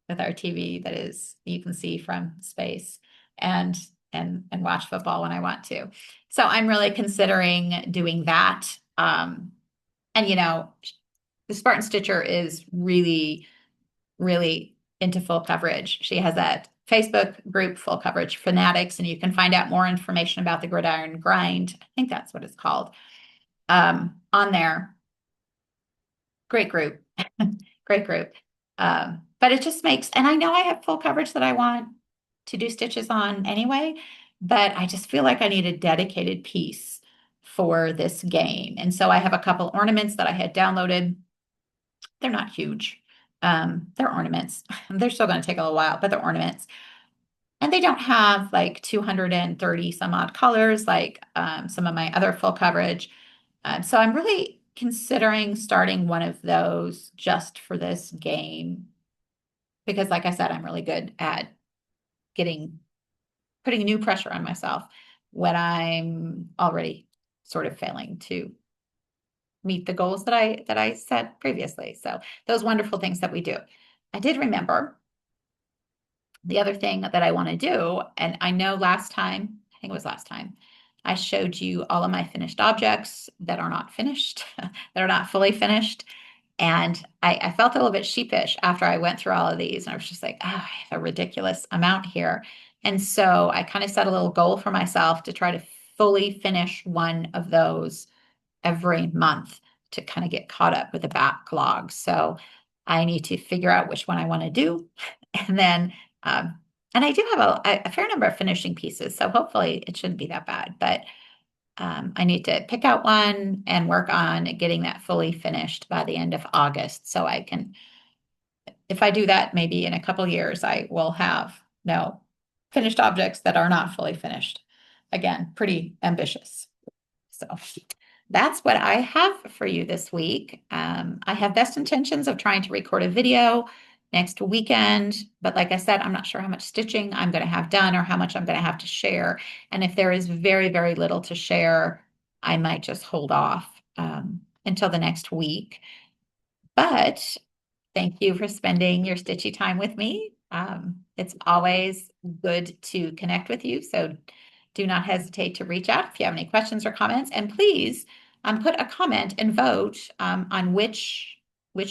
TV that is you can see from space and and watch football when I want to. So I'm really considering doing that. And the Spartan Stitcher is really, really into full coverage. She has that Facebook group, Full Coverage Fanatics, and you can find out more information about the Gridiron Grind. I think that's what it's called on there. Great group. Great group. But it just makes, and I know I have full coverage that I want to do stitches on anyway, but I just feel like I need a dedicated piece for this game. And so I have a couple ornaments that I had downloaded. They're not huge. They're ornaments. They're still going to take a little while, but they're ornaments. And they don't have like 230 some odd colors like some of my other full coverage. So I'm really considering starting one of those just for this game because, like I said, I'm really good at putting new pressure on myself when I'm already sort of failing to meet the goals that I set previously. So those wonderful things that we do. I did remember the other thing that I want to do, and I know last time, I think it was last time, I showed you all of my finished objects that are not finished, that are not fully finished. And I felt a little bit sheepish after I went through all of these. And I was just like, oh, I have a ridiculous amount here. And so I kind of set a little goal for myself to try to fully finish one of those every month to kind of get caught up with the backlog. So I need to figure out which one I want to do. And then, and I do have a fair number of finishing pieces. So hopefully it shouldn't be that bad. But I need to pick out one and work on getting that fully finished by the end of August. So I can, if I do that, maybe in a couple years, I will have no finished objects that are not fully finished. Again, pretty ambitious. So that's what I have for you this week. I have best intentions of trying to record a video next weekend, but like I said, I'm not sure how much stitching I'm going to have done or how much I'm going to have to share. And if there is very, very little to share, I might just hold off until the next week. But thank you for spending your stitchy time with me. It's always good to connect with you. So do not hesitate to reach out if you have any questions or comments. And please put a comment and vote on which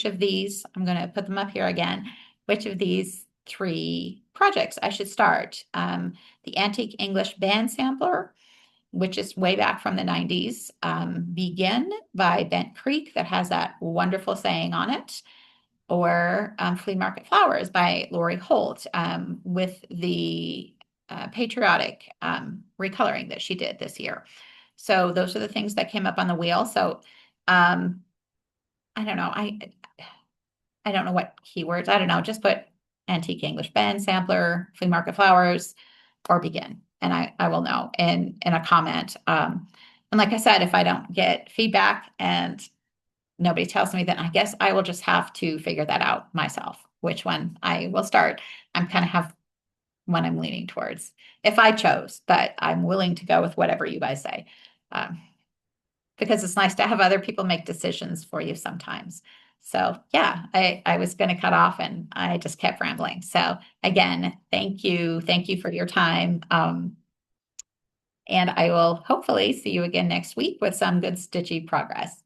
of these, I'm going to put them up here again, which of these 3 projects I should start. The Antique English Band Sampler, which is way back from the 90s. Begin by Bent Creek that has that wonderful saying on it. Or Flea Market Flowers by Lori Holt with the patriotic recoloring that she did this year. So those are the things that came up on the wheel. So I don't know. I don't know what keywords. I don't know. Just put Antique English Band Sampler, Flea Market Flowers, or Begin. And I will know in a comment. And like I said, if I don't get feedback and nobody tells me, then I guess I will just have to figure that out myself, which one I will start. I'm kind of have one I'm leaning towards if I chose, but I'm willing to go with whatever you guys say. Um, because it's nice to have other people make decisions for you sometimes. So yeah, I was going to cut off and I just kept rambling. So again, thank you. Thank you for your time. And I will hopefully see you again next week with some good stitchy progress.